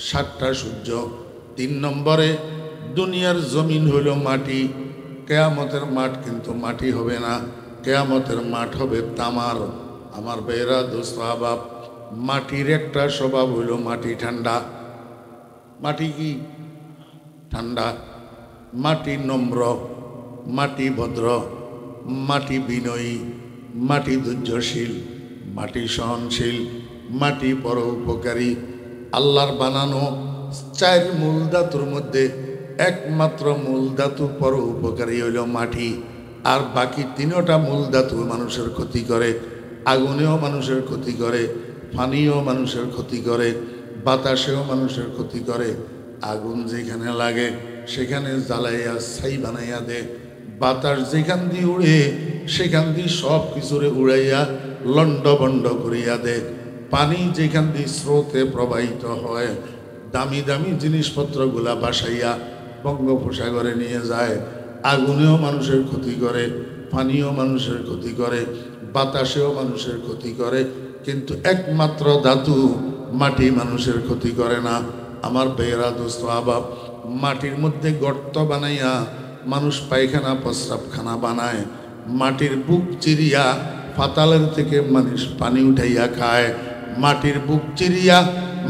Speaker 1: 7টা সূর্য। 3 নম্বরে দুনিয়ার জমিন হলো মাটি, কিয়ামতের মাঠ কিন্তু মাটি হবে না, কিয়ামতের মাঠ হবে তামার। আমার বেরা দোস্ত আহবাব, মাটির একটা স্বভাব হইল মাটি ঠান্ডা। মাটি কি? ঠান্ডা। মাটি নম্র, মাটি ভদ্র, মাটি বিনয়ী, মাটি ধৈর্যশীল, মাটি সহনশীল, মাটি পরোপকারী। আল্লাহর বানানো 4 মূল ধাতুর মধ্যে একমাত্র মূল ধাতু পরোপকারী হইল মাটি। আর বাকি 3টা মূল ধাতু মানুষের ক্ষতি করে। আগুনেও মানুষের ক্ষতি করে, পানিও মানুষের ক্ষতি করে, বাতাসেও মানুষের ক্ষতি করে। আগুন যেখানে লাগে সেখানে জ্বালাইয়া ছাই বানাইয়া দে, বাতাস যেখান দিয়ে উড়ে সেখান দিয়ে সব কিছুরে উড়াইয়া লন্ডভন্ড করিয়া দে, পানি যেখান দিয়ে স্রোতে প্রবাহিত হয় দামি দামি জিনিসপত্রগুলা বাসাইয়া বঙ্গোপসাগরে নিয়ে যায়। আগুনেও মানুষের ক্ষতি করে, পানিও মানুষের ক্ষতি করে, বাতাসেও মানুষের ক্ষতি করে, কিন্তু একমাত্র ধাতু মাটি মানুষের ক্ষতি করে না। আমার বেয়েরা দোস্ত আবাব, মাটির মধ্যে গর্ত বানাইয়া মানুষ পায়খানা প্রস্রাবখানা বানায়, মাটির বুক চিরিয়া পাতালের থেকে মানুষ পানি উঠাইয়া খায়, মাটির বুক চিরিয়া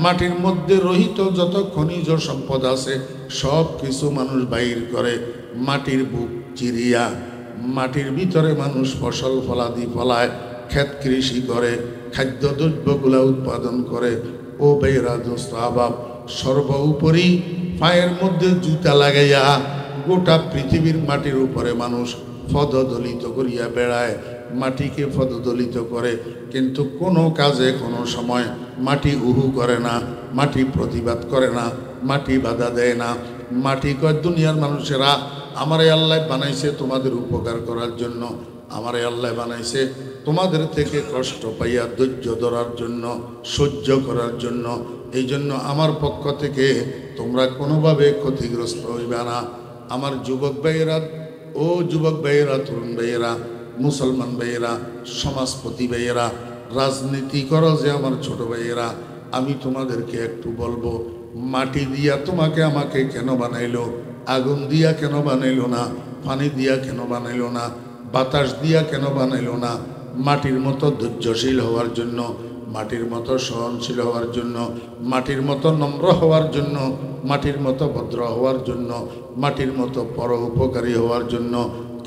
Speaker 1: মাটির মধ্যে রহিত যত খনিজ সম্পদ আছে সব কিছু মানুষ বাইর করে। মাটির বুক চিরিয়া মাটির ভিতরে মানুষ ফসল ফলাদি ফলায়, ক্ষেত কৃষি করে, খাদ্যদ্রব্যগুলা উৎপাদন করে। ও বেয়েরা দোস্ত আবাব, সর্বোপরি পায়ের মধ্যে জুতা লাগাইয়া গোটা পৃথিবীর মাটির উপরে মানুষ পদদলিত করিয়া বেড়ায়, মাটিকে পদদলিত করে, কিন্তু কোনো কাজে কোনো সময় মাটি উহু করে না, মাটি প্রতিবাদ করে না, মাটি বাধা দেয় না। মাটি কয় দুনিয়ার মানুষেরা আমারে আল্লাহ বানাইছে তোমাদের উপকার করার জন্য, আমারে আল্লাহ বানাইছে তোমাদের থেকে কষ্ট পাইয়া ধৈর্য ধরার জন্য, সহ্য করার জন্য। এই জন্য আমার পক্ষ থেকে তোমরা কোনোভাবে ক্ষতিগ্রস্ত হইবে না। আমার যুবক ভাইয়েরা, ও যুবক ভাইয়েরা, তরুণ ভাইয়েরা, মুসলমান ভাইয়েরা, সমাজপতি ভাইয়েরা, রাজনীতি করো যে আমার ছোট ভাইয়েরা, আমি তোমাদেরকে একটু বলবো, মাটি দিয়া তোমাকে আমাকে কেন বানাইলো? আগুন দিয়া কেন বানাইলো না? পানি দিয়া কেন বানাইলো না? বাতাস দিয়া কেন বানাইলো না? মাটির মতো ধৈর্যশীল হওয়ার জন্য, মাটির মতো সহনশীল হওয়ার জন্য, মাটির মতো নম্র হওয়ার জন্য, মাটির মতো ভদ্র হওয়ার জন্য, মাটির মতো পরোপকারী হওয়ার জন্য।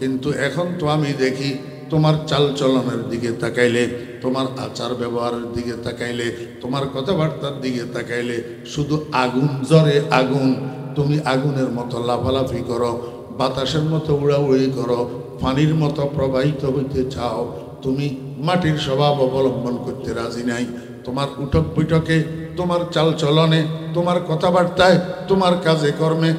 Speaker 1: কিন্তু এখন তো আমি দেখি তোমার চালচলনের দিকে তাকাইলে, তোমার আচার ব্যবহারের দিকে তাকাইলে, তোমার কথাবার্তার দিকে তাকাইলে শুধু আগুন জ্বরে আগুন। তুমি আগুনের মতো লাফালাফি করো, বাতাসের মতো উড়াউড়ি করো, পানির মতো প্রবাহিত হইতে চাও, তুমি মাটির স্বভাব অবলম্বন করতে রাজি নাই। তোমার উঠক বৈঠকে, তোমার চালচলনে, তোমার কথাবার্তায়, তোমার কাজে কর্মে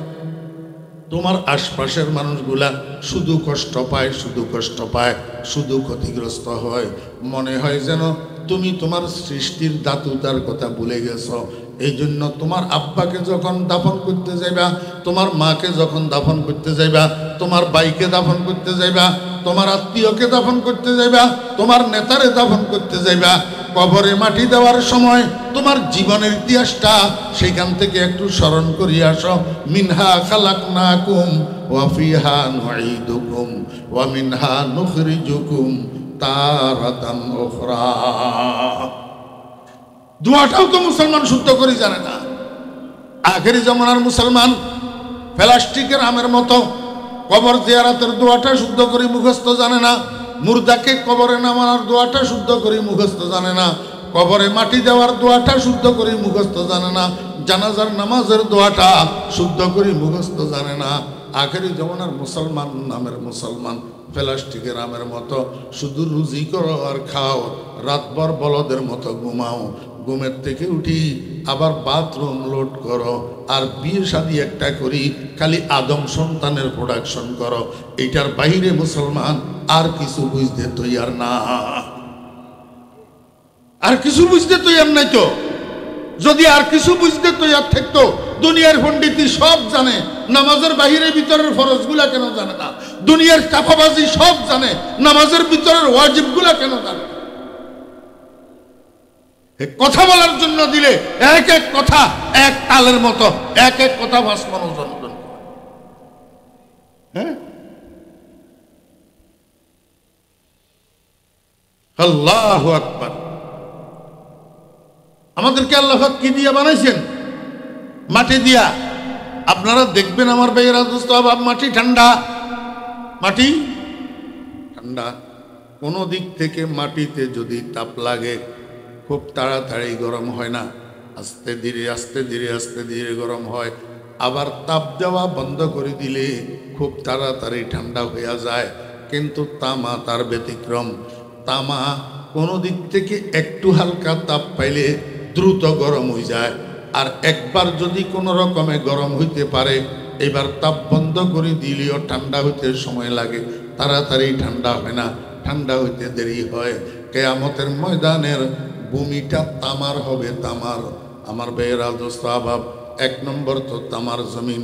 Speaker 1: তোমার আশপাশের মানুষগুলা শুধু কষ্ট পায়, শুধু কষ্ট পায়, শুধু ক্ষতিগ্রস্ত হয়। মনে হয় যেন তুমি তোমার সৃষ্টির দাতুতার কথা ভুলে গেছো। এই জন্য তোমার আব্বাকে যখন দাফন করতে যাইবা, তোমার মাকে যখন দাফন করতে যাইবা, তোমার ভাইকে দাফন করতে যাইবা, তোমার আত্মীয়কে দাফন করতে যাইবা, তোমার নেতারে দাফন করতে যাইবা, কবরে মাটি দেওয়ার সময় তোমার জীবনের ইতিহাসটা সেখান থেকে একটু স্মরণ করিয়া আসো। মিনহা খালাকনাকুম ওয়া ফিহা নুঈদুকুম ওয়া মিনহা নুখরিজুকুম তারাতান উখরা। দোয়াটাও তো মুসলমান শুদ্ধ করে জানে না। আখেরি জামানার মুসলমান প্লাস্টিকের আমের মতো কবর জিয়ারতের দোয়াটা শুদ্ধ করে মুখস্থ জানে না, মুর্দাকে কবরে নামানোর দোয়াটা শুদ্ধ করে মুখস্থ জানে না, কবরে মাটি দেওয়ার দোয়াটা শুদ্ধ করে মুখস্থ জানে না, জানাজার নামাজের দোয়াটা শুদ্ধ করে মুখস্থ জানে না। আখেরি জামানার মুসলমান নামের মুসলমান প্লাস্টিকের আমের মতো শুধু রুজি করো আর খাও, রাতভর বলদের মতো ঘুমাও, ঘুমের থেকে উঠি আবার বাথরুম লোড করো, আর বিয়ে শাদী একটা করি খালি আদম সন্তানের প্রোডাকশন করো। এইটার বাইরে মুসলমান আর কিছু বুঝতে তৈয়ার না, আর কিছু বুঝতে তৈয়ার নাই। তো যদি আর কিছু বুঝতে তৈয়ার থাকতো, দুনিয়ার পণ্ডিতি সব জানে, নামাজের বাহিরে ভিতরের ফরজগুলা কেন জানে না? দুনিয়ার কাফাবাজি সব জানে, নামাজের ভিতরের ওয়াজিবগুলা কেন জানে? কথা বলার জন্য দিলে এক এক কথা এক তালের মতো, এক এক কথা ভাসমান ওজন করে। হ্যাঁ, আল্লাহু আকবার। আমাদেরকে আল্লাহ কি দিয়া বানাইছেন? মাটি দিয়া। আপনারা দেখবেন আমার ভাইয়েরা দোস্ত, মাটি ঠান্ডা, মাটি ঠান্ডা। কোনো দিক থেকে মাটিতে যদি তাপ লাগে খুব তাড়াতাড়ি গরম হয় না, আস্তে ধীরে আস্তে ধীরে আস্তে ধীরে গরম হয়। আবার তাপ দেওয়া বন্ধ করে দিলে খুব তাড়াতাড়ি ঠান্ডা হয়ে যায়। কিন্তু তামা তার ব্যতিক্রম। তামা কোনো দিক থেকে একটু হালকা তাপ পাইলে দ্রুত গরম হয়ে যায়। আর একবার যদি কোনো রকমে গরম হইতে পারে, এবার তাপ বন্ধ করে দিলেও ঠান্ডা হইতে সময় লাগে, তাড়াতাড়ি ঠান্ডা হয় না, ঠান্ডা হইতে দেরি হয়। কিয়ামতের ময়দানের ভূমিটা তামার হবে, তামার। আমার ভাইয়েরা দোস্ত আবাব, 1 নম্বর তো তামার জমিন,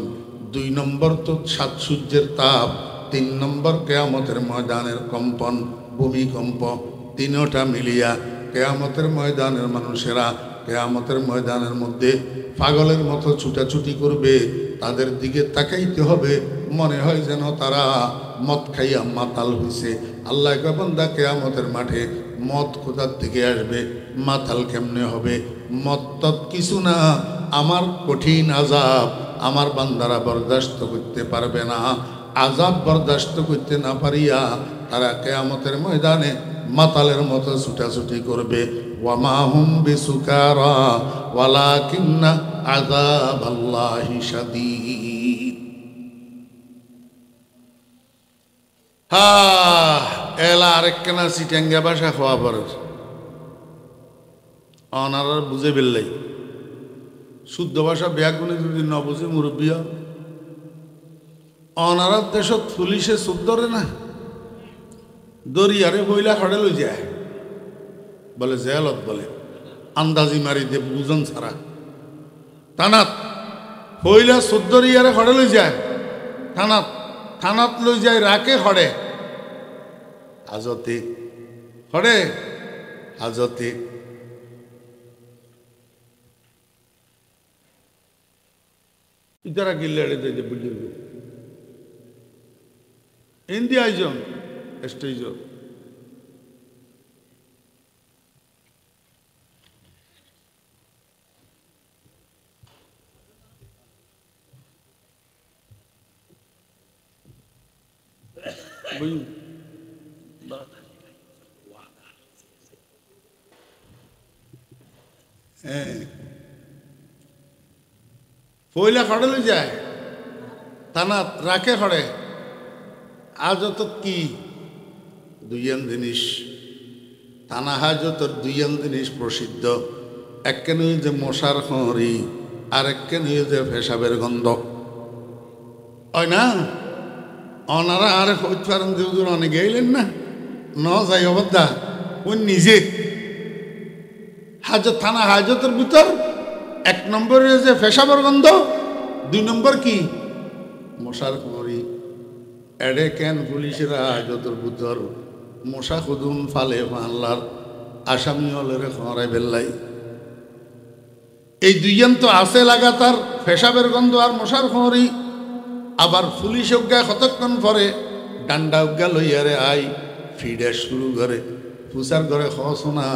Speaker 1: 2 নম্বর তো 7 সূর্যের তাপ, 3 নম্বর কিয়ামতের ময়দানের কম্পন, ভূমিকম্প। তিনোটা মিলিয়া কিয়ামতের ময়দানের মানুষেরা কিয়ামতের ময়দানের মধ্যে পাগলের মতো ছুটাছুটি করবে। তাদের দিকে তাকাইতে হবে, মনে হয় যেন তারা মদ খাইয়া মাতাল হইছে। আল্লাহ কয়, বান্দা কিয়ামতের মাঠে মদ কোথার থেকে আসবে, মাতাল কেমনে হবে? মদ তৎ কিছু না, আমার কঠিন আযাব আমার বান্দারা বরদাস্ত করতে পারবে না। আযাব বরদাস্ত করতে না পারিয়া তারা কিয়ামতের ময়দানে মাতালের মতো ছুটাছুটি করবে। ওয়ামা হুম বিসুকারা ওয়ালাকিন্না আযাবাল্লাহি শাদীদ। এলা আরেকখানা সিটাঙ্গা ভাষা খাওয়া পড়ে অনার বুঝে বেললাই। শুদ্ধ ভাষা ব্যাগুনে যদি ন বুঝে মুরব্বী অনারার দেশত পুলিশে সুদ ধরে না, দরিয়ারে বইলা খড়ে লই যায়, বলে জেলত, বলে আন্দাজি মারি দে বুঝন ছাড়া। থানাত হইলা সুদ্দরিয়ারে খড়ে লই যায়, থানাত থানাত লই যায়, রাকে খড়ে হাজতে, খড়ে হাজতে। ইতারা গিল্লে যে বুঝিয়ে হিন্দি আইজন স্টেজ পয়লা খড়ে লই যায়, থানা রাখে খড়ে। হাজত কি দুইয়ান জিনিস, থানা হাজতর দুইয়ান জিনিস প্রসিদ্ধ। একখান যে মশার খড়ি, আর একখান যে পেশাবের গন্ধ হয় না। অনারা আর হইতে পারেন যে অনেক গেলেন না, ন যাই অবদ্ধা ওই নিজে হাজত, থানা হাজতের ভিতর 1 নম্বরে যে পেশাবের গন্ধ, 2 নম্বর কি মশার খড়ি। এডে কেন পুলিশেরা হাজতের ভিতর মশা খুদুন ফালে ফানলার আসামি হলের খড়াই বেল্লাই। এই দুইজন তো আছে লাগাতার, পেশাবের গন্ধ আর মশার খড়ি। আবার পুলিশ অজ্ঞা কতক্ষণ পরে ডান্ডা অজ্ঞা লইয়ারে আই ফিডে শুরু করে। পুষার ঘরে খসনা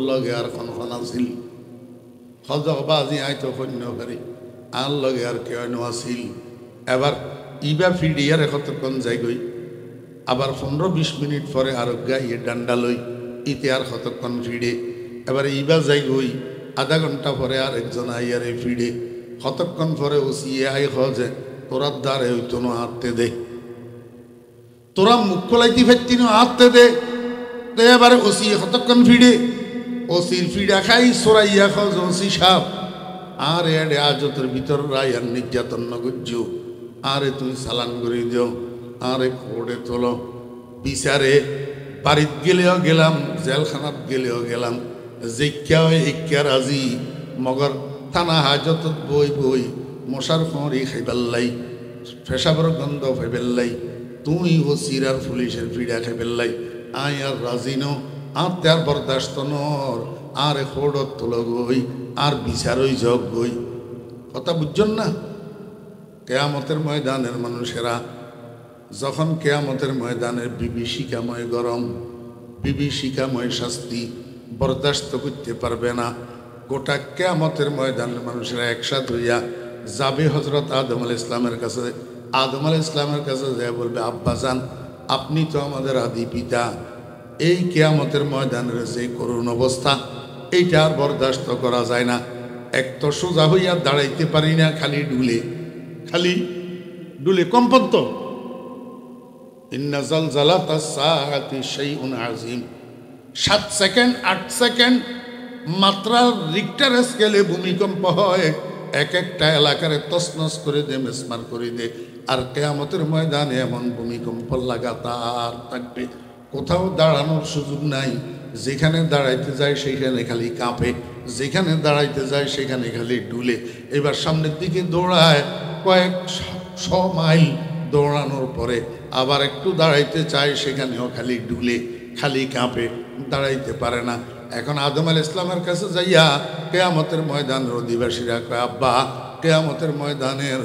Speaker 1: লগে আর খন আছিল, বাজি আইতো সৈন্য পারি আর লগে আর কেউ আছিল। এবার ইবা ফিডিয়ারে কতক্ষণ যাই গই, আবার 15-20 মিনিট পরে আর অজ্ঞা ইয়ে ডান্ডা লই ইতে আর কতক্ষণ ফিডে। এবার ইবা যাই গই আধা ঘন্টা পরে আর একজন আইয়ারে ফিডে। কতক্ষণ পরে ওসিয়ে আই যে তোরার দ্বারে হইতো না আঁততে দে, তোরা মুখ খোলাইতে ফেরতি না আঁততে দে। তো এবারে ওসি কতক্ষণ ফিডে, ওসির ফিডা খাই সরাইয়া খজ ওসি সাপ। আর এডে আজতের ভিতর রায়ার নির্যাতন নগজ্জু। আরে তুই সালান করে দিও, আরে কোর্টে তোলো, বিচারে বাড়িত গেলেও গেলাম, জেলখানাত গেলেও গেলাম, জিজ্ঞা ইজ্ঞা রাজি। মগর থানা হাজত বই বই মশার খড়ি খাইবেল্লাই, পেশাবের গন্ধ খাইবেল্লাই, তুই ও সিরার পুলিশের ফিডা খাইবেল্লাই। আই আর রাজি নো, আর তার বরদাস্ত নর, আর খোড়ত তোলো গই, আর বিচারই জগ গই। কথা বুঝছেন না? কেয়ামতের ময়দানের মানুষেরা যখন কেয়ামতের ময়দানের বিভীষিকাময় গরম, বিভীষিকাময় শাস্তি বরদাস্ত করতে পারবে না, গোটা কেয়ামতের ময়দানের মানুষেরা একসাথে হইয়া যাবে হজরত আদম আলাইহিস ইসলামের কাছে। আদম আলাইহিস ইসলামের কাছে যায় বলবে, আব্বাজান আপনি তো আমাদের আদি পিতা, এই কিয়ামতের ময়দানের যে করুণ অবস্থা, এইটা আর বরদাস্ত করা যায় না। এক তো সোজা হইয়া দাঁড়াইতে পারি না, খালি ডুলে কম্পন তো। ইন্না জালজালাতাস সাআতি শাইউন আযীম। 7 সেকেন্ড 8 সেকেন্ড মাত্রার রিক্টার স্কেলে ভূমিকম্প হয়, এক একটা এলাকারে তছনছ করে দে, মেসমার করে দে। আর কিয়ামতের ময়দানে এমন ভূমিকম্প লাগাতার থাকবে, কোথাও দাঁড়ানোর সুযোগ নাই। যেখানে দাঁড়াইতে যায় সেখানে খালি কাঁপে, যেখানে দাঁড়াইতে যায় সেখানে খালি ডুলে। এবার সামনের দিকে দৌড়ায়, কয়েক 100 মাইল দৌড়ানোর পরে আবার একটু দাঁড়াইতে চায়, সেখানেও খালি ডুলে, খালি কাঁপে, দাঁড়াইতে পারে না। এখন আদম আলাইহিস ইসলামের কাছে যাইয়া কিয়ামতের ময়দানের অধিবাসীরা কয়, আব্বা কিয়ামতের ময়দানের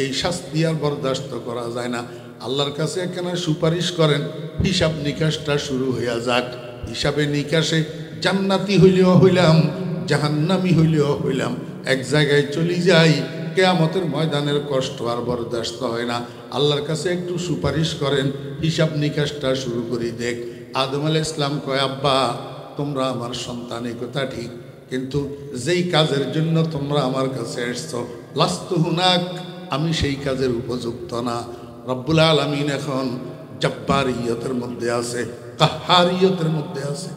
Speaker 1: এই শাস্তি আর বরদাস্ত করা যায় না, আল্লাহর কাছে এখানে সুপারিশ করেন, হিসাব নিকাশটা শুরু হইয়া যাক। হিসাবে নিকাশে জান্নাতি হইলেও হইলাম, জাহান্নামি হইলেও হইলাম, এক জায়গায় চলি যাই। কিয়ামতের ময়দানের কষ্ট আর বরদাস্ত হয় না, আল্লাহর কাছে একটু সুপারিশ করেন, হিসাব নিকাশটা শুরু করি দেখ। আদম আলাইহিস ইসলাম কয়, আব্বা তোমরা আমার সন্তান, এই কথা ঠিক, কিন্তু যেই কাজের জন্য তোমরা আমার কাছে এসছো, লাস্তু হুনাক, আমি সেই কাজের উপযুক্ত না। রব্বুল আলামিন এখন জব্বারিয়তের মধ্যে আছে, কাহারিয়তের মধ্যে আছে।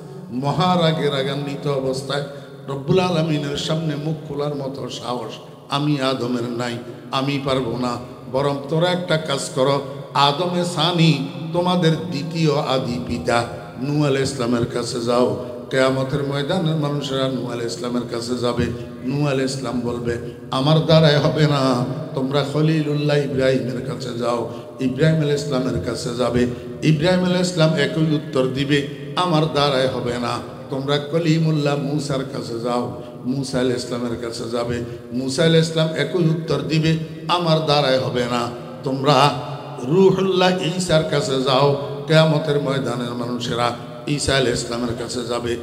Speaker 1: মহারাগে রাগান্বিত অবস্থায় রব্বুল আলামিনের সামনে মুখ খোলার মতো সাহস আমি আদমের নাই, আমি পারবো না। বরং তোরা একটা কাজ করো, আদমে সানি তোমাদের দ্বিতীয় আদি পিতা নূহ আলাইহিস ইসলামের কাছে যাও। কিয়ামতের ময়দানের মানুষেরা নূহ আলাইহিস ইসলামের কাছে যাবে। নূহ আলাইহিস ইসলাম বলবে, আমার দ্বারায় হবে না, তোমরা খলিলুল্লাহ ইব্রাহিমের কাছে যাও। ইব্রাহিম আলাইহিস ইসলামের কাছে যাবে। ইব্রাহিম আলাইহিস ইসলাম একই উত্তর দিবে, আমার দ্বারায় হবে না, তোমরা কলিমুল্লাহ মূসার কাছে যাও। মূসা আলাইহিস ইসলামের কাছে যাবে। মূসা আলাইহিস ইসলাম একই উত্তর দিবে, আমার দ্বারায় হবে না, তোমরা রূহুল্লাহ ঈসার কাছে যাও। কিয়ামতের ময়দানের মানুষেরা ঈসা আলাইহিস ইসলামের কাছে যাবে।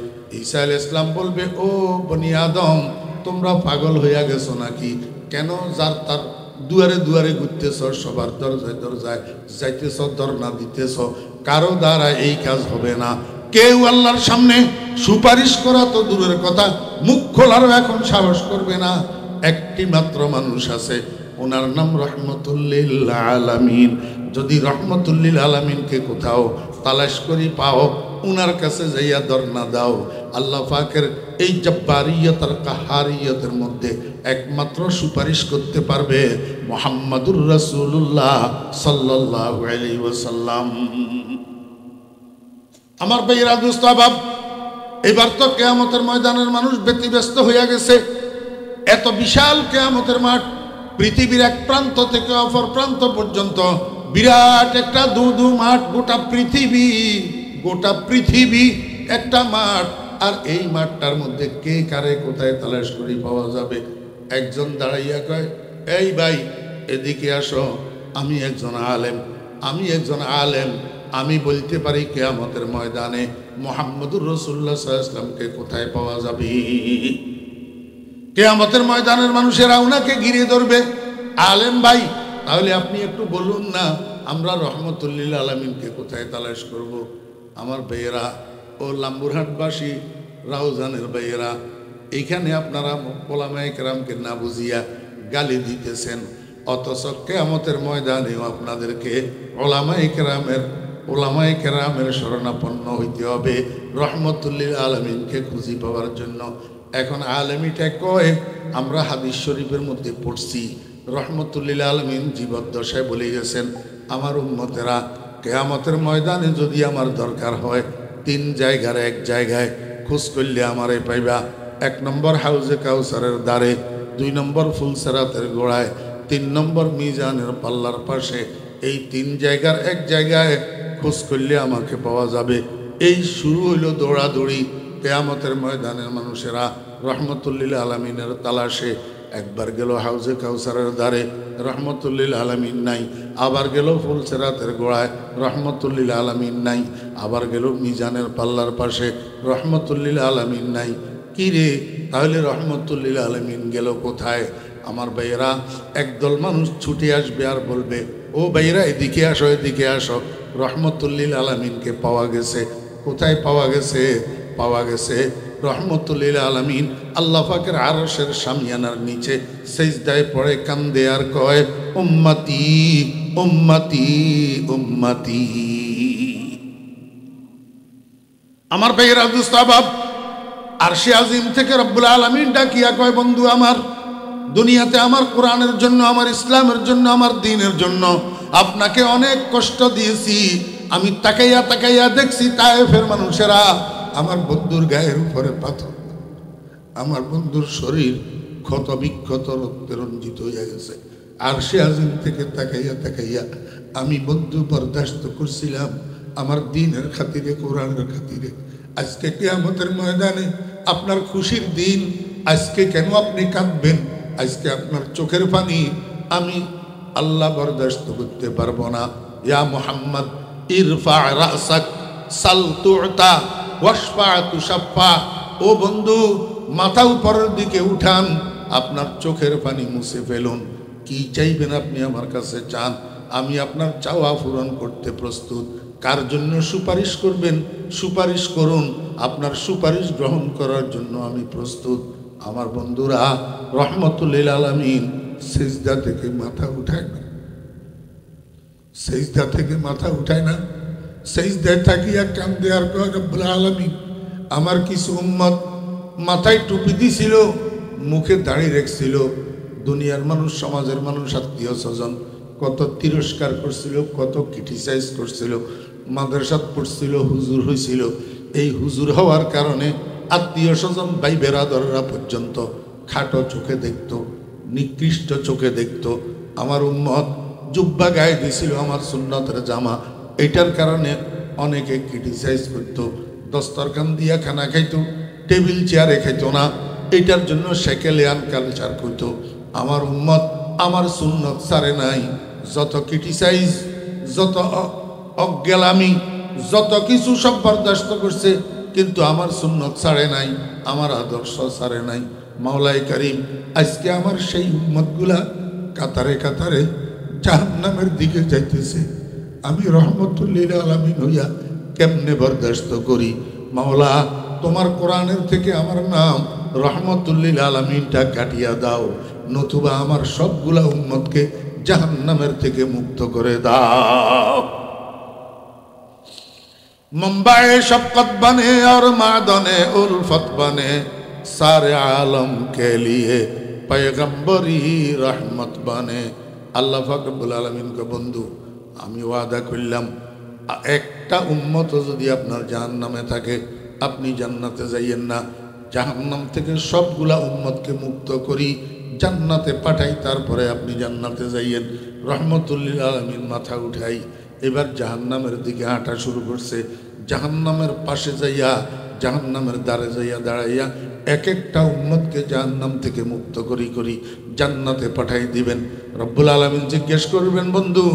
Speaker 1: ঈসা আলাইহিস ইসলাম বলবে, ও বনি আদম, তোমরা পাগল হইয়া গেছো নাকি? কেন যার তার দুয়ারে দুয়ারে ঘুরতেছ, সবার দরজায় দরজায় যাইতেছ, ধর্ণা দিতেছ? কারো দ্বারা এই কাজ হবে না। কেউ আল্লাহর সামনে সুপারিশ করা তো দূরের কথা, মুখ খোলারও এখন সাহস করবে না। একটি মাত্র মানুষ আছে, ওনার নাম রহমতুল্লিল আলামিন। যদি রহমতুল্লিল আলামিনকে কোথাও তালাশ করি পাও, উনার কাছে যাইয়া ধর্ণা দাও। আল্লাহ পাকের এই জব্বারিয়ত আর কাহারিয়তের মধ্যে একমাত্র সুপারিশ করতে পারবে মুহাম্মাদুর রাসূলুল্লাহ সাল্লাল্লাহু আলাইহি ওয়াসাল্লাম। আমার ভাইয়েরা, দোস্ত আহবাব, এবার তো কিয়ামতের ময়দানের মানুষ ব্যতিব্যস্ত হইয়া গেছে। এত বিশাল কিয়ামতের মাঠ, পৃথিবীর এক প্রান্ত থেকে অপর প্রান্ত পর্যন্ত বিরাট একটা দু মাঠ, গোটা পৃথিবী একটা মাঠ। আর এই মাঠটার মধ্যে কে কারে কোথায় তালাশ করি পাওয়া যাবে? একজন দাঁড়াইয়া কয়, এই ভাই এদিকে আসো, আমি একজন আলেম, আমি বলতে পারি কিয়ামতের ময়দানে মুহাম্মদুর রাসূলুল্লাহ সাল্লাল্লাহু আলাইহি ওয়াসাল্লামকে কোথায় পাওয়া যাবে। কিয়ামতের ময়দানের মানুষেরা উনাকে ঘিরে ধরবে। আলেম ভাই, তাহলে আপনি একটু বলুন না, আমরা রহমতুল্লিল আলামিনকে কোথায় তালাশ করব? আমার ভাইয়েরা ও লাম্বুরহাটবাসী, রাউজানের ভাইয়েরা, এইখানে আপনারা ওলামায়ে কেরামকে না বুঝিয়া গালি দিতেছেন, অথচ কিয়ামতের ময়দানেও আপনাদেরকে ওলামায়ে কেরামের শরণাপন্ন হইতে হবে রহমতুল্লিল আলামিনকে খুঁজি পাওয়ার জন্য। এখন আলেমিটা কয়, আমরা হাদিস শরীফের মধ্যে পড়ছি, রহমতুল্লিল আলামিন জীবদ্দশায় বলে গেছেন, আমার উম্মতেরা কিয়ামতের ময়দানে যদি আমার দরকার হয়, 3 জায়গার এক জায়গায় খোঁজ করলে আমারে পাইবা। 1 নম্বর হাউজে কাউসারের দ্বারে, 2 নম্বর ফুলসেরাতের গোড়ায়, 3 নম্বর মিজানের পাল্লার পাশে। এই 3 জায়গার এক জায়গায় খোঁজ করলে আমাকে পাওয়া যাবে। এই শুরু হইল দৌড়াদৌড়ি। কিয়ামতের ময়দানের মানুষেরা রহমতুল্লিল আলামিনের তালাশে। একবার গেল হাউজে কাউসারের দ্বারে, রহমতুল্লিল আলামিন নাই। আবার গেল ফুলসেরাতের গোড়ায়, রহমতুল্লিল আলামিন নাই। আবার গেল মিজানের পাল্লার পাশে, রহমতুল্লিল আলামিন নাই। কি রে, তাহলে রহমতুল্লিল আলামিন গেল কোথায়? আমার ভাইয়েরা একদল মানুষ ছুটে আসবে আর বলবে, ও ভাইয়েরা এদিকে আসো, এদিকে আসো, রহমতুল্লিল আলামিনকে পাওয়া গেছে। কোথায় পাওয়া গেছে? পাওয়া গেছে রহমতুল্লিল আলামিন আল্লাহ পাকের আরশের শামিয়ানার নিচে সিজদায় পড়ে কান্দে আর কয়, উম্মতি উম্মতি উম্মতি। আমার ভাইয়েরা দুস্তাবাব, আরশে আজিম থেকে রব্বুল আলামিন ডাকিয়া কয়, বন্ধু আমার, দুনিয়াতে আমার কোরআনের জন্য, আমার ইসলামের জন্য, আমার দ্বীনের জন্য আপনাকে অনেক কষ্ট দিয়েছি। আমি তাকাইয়া তাকাইয়া দেখছি তায়েফের মানুষেরা আমার বন্ধুর গায়ের উপরে পাথর, আমার বন্ধুর শরীর ক্ষত বিক্ষত রক্তে রঞ্জিত হয়ে গেছে। আরশে আজিম থেকে তাকাইয়া তাকাইয়া আমি বন্ধু বরদাস্ত করছিলাম আমার দ্বীনের খাতিরে, কোরআনের খাতিরে। আজকে কিয়ামতের ময়দানে আপনার খুশির দিন, আজকে কেন আপনি কাঁদবেন? আজকে আপনার চোখের পানি আমি আল্লাহ বরদাস্ত করতে পারবো না। ইয়া মুহাম্মদ ইরফা রাসাক সাল তুতা ওয়াশফা তুশাফা। ও বন্ধু, মাথা উপরের দিকে উঠান, আপনার চোখের পানি মুছে ফেলুন। কি চাইবেন আপনি আমার কাছে চান, আমি আপনার চাওয়া পূরণ করতে প্রস্তুত। কার জন্য সুপারিশ করবেন সুপারিশ করুন, আপনার সুপারিশ গ্রহণ করার জন্য আমি প্রস্তুত। আমার বন্ধুরা, রহমতুল্লিল আলামিন সিজদা থেকে মাথা উঠায় না, সিজদা থেকে মাথা উঠায় না, সিজদায় থাকিয়া কান্দে আর কয়, রব্বুল আলামিন আমার কিছু উম্মত মাথায় টুপি দিছিল, মুখে দাড়ি রেখছিল, দুনিয়ার মানুষ, সমাজের মানুষ, আত্মীয় স্বজন কত তিরস্কার করছিল, কত ক্রিটিসাইজ করছিল, মাদ্রাসাত পড়ছিল, হুজুর হয়েছিল। এই হুজুর হওয়ার কারণে আত্মীয় স্বজন ভাই বেরাদররা পর্যন্ত খাটো চোখে দেখত, নিকৃষ্ট চোখে দেখত। আমার উম্মত জুব্বা গায়ে দিয়েছিল, আমার সুন্নতের জামা, এটার কারণে অনেকে ক্রিটিসাইজ করতো। দস্তরখান দিয়া খানা খাইতো, টেবিল চেয়ারে খাইতো না, এটার জন্য সেকেলিয়ান কালচার করতো। আমার উম্মত আমার সুন্নত সারে নাই, যত ক্রিটিসাইজ, যত অজ্ঞালামি, যত কিছু সব বরদাস্ত করছে, কিন্তু আমার সুন্নত ছাড়ে নাই, আমার আদর্শ ছাড়ে নাই। মাওলাই কারিম আজকে আমার সেই উম্মতগুলা কাতারে কাতারে জাহান্নামের দিকে যাইতেছে। আমি রহমতুল্লিল আলামিন হইয়া কেমনে বরদাস্ত করি? মাওলা, তোমার কোরআনের থেকে আমার নাম রহমতুল্লিল আলামিনটা কাটিয়া দাও, নতুবা আমার সবগুলা উম্মতকে জাহান্নামের থেকে মুক্ত করে দাও। मुंबई शफकत बने और मादने उल्फत बने, सारे आलम के लिए पैगंबरी रहमत बने। আল্লাহ পাক রব্বুল আলামিন কে বন্ধু, আমি ওয়াদা করলাম একটা উম্মত যদি আপনার জাহান্নামে থাকে আপনি জান্নাতে যাইয়েন না, জাহান্নাম থেকে সবগুলা উম্মতকে মুক্ত করি, জান্নাতে পাঠাই, তারপরে আপনি জান্নাতে যাইয়েন। রহমতুল্লিল আলামিন মাথা উঠাই এবার জাহান্নামের দিকে হাঁটা শুরু করছে। জাহান্নামের পাশে যাইয়া, জাহান্নামের দ্বারে যাইয়া দাঁড়াইয়া এক একটা উম্মতকে জাহান্নাম থেকে মুক্ত করি করি জান্নাতে পাঠাই দিবেন। রব্বুল আলামিন জিজ্ঞেস করবেন, বন্ধু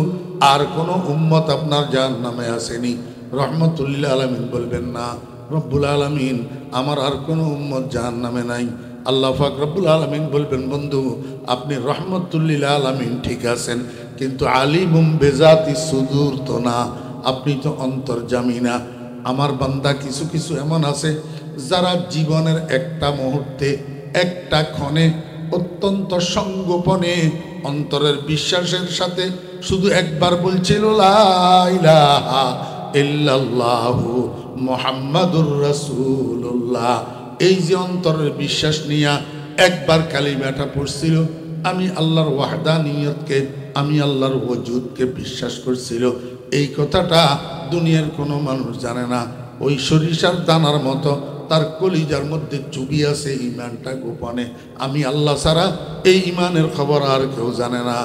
Speaker 1: আর কোনো উম্মত আপনার জাহান্নামে আসেনি? রহমতুল্লিল আলামিন বলবেন, না রব্বুল আলামিন আমার আর কোনো উম্মত জাহান্নামে নাই। আল্লাহ পাক রব্বুল আলামিন বলবেন, বন্ধু আপনি রহমতুল্লিল আলামিন ঠিক আছেন, কিন্তু আলিমুম বেজাতি সুদূর তো না, আপনি তো অন্তর্যামী না। আমার বান্দা কিছু কিছু এমন আছে যারা জীবনের একটা মুহূর্তে, একটা ক্ষণে অত্যন্ত সংগোপনে অন্তরের বিশ্বাসের সাথে শুধু একবার বলছিল লা ইলাহা ইল্লাল্লাহু মুহাম্মাদুর রাসূলুল্লাহ। এই যে অন্তরের বিশ্বাস নিয়া একবার কালিমাটা পড়ছিল, আমি আল্লাহর ওয়াহদানিয়তকে, আমি আল্লাহর ওজুদকে বিশ্বাস করছিল, এই কথাটা দুনিয়ার কোনো মানুষ জানে না। ওই সরিষার দানার মতো তার কলিজার মধ্যে চুবি আছে ইমানটা গোপনে। আমি আল্লাহ ছাড়া এই ইমানের খবর আর কেউ জানে না।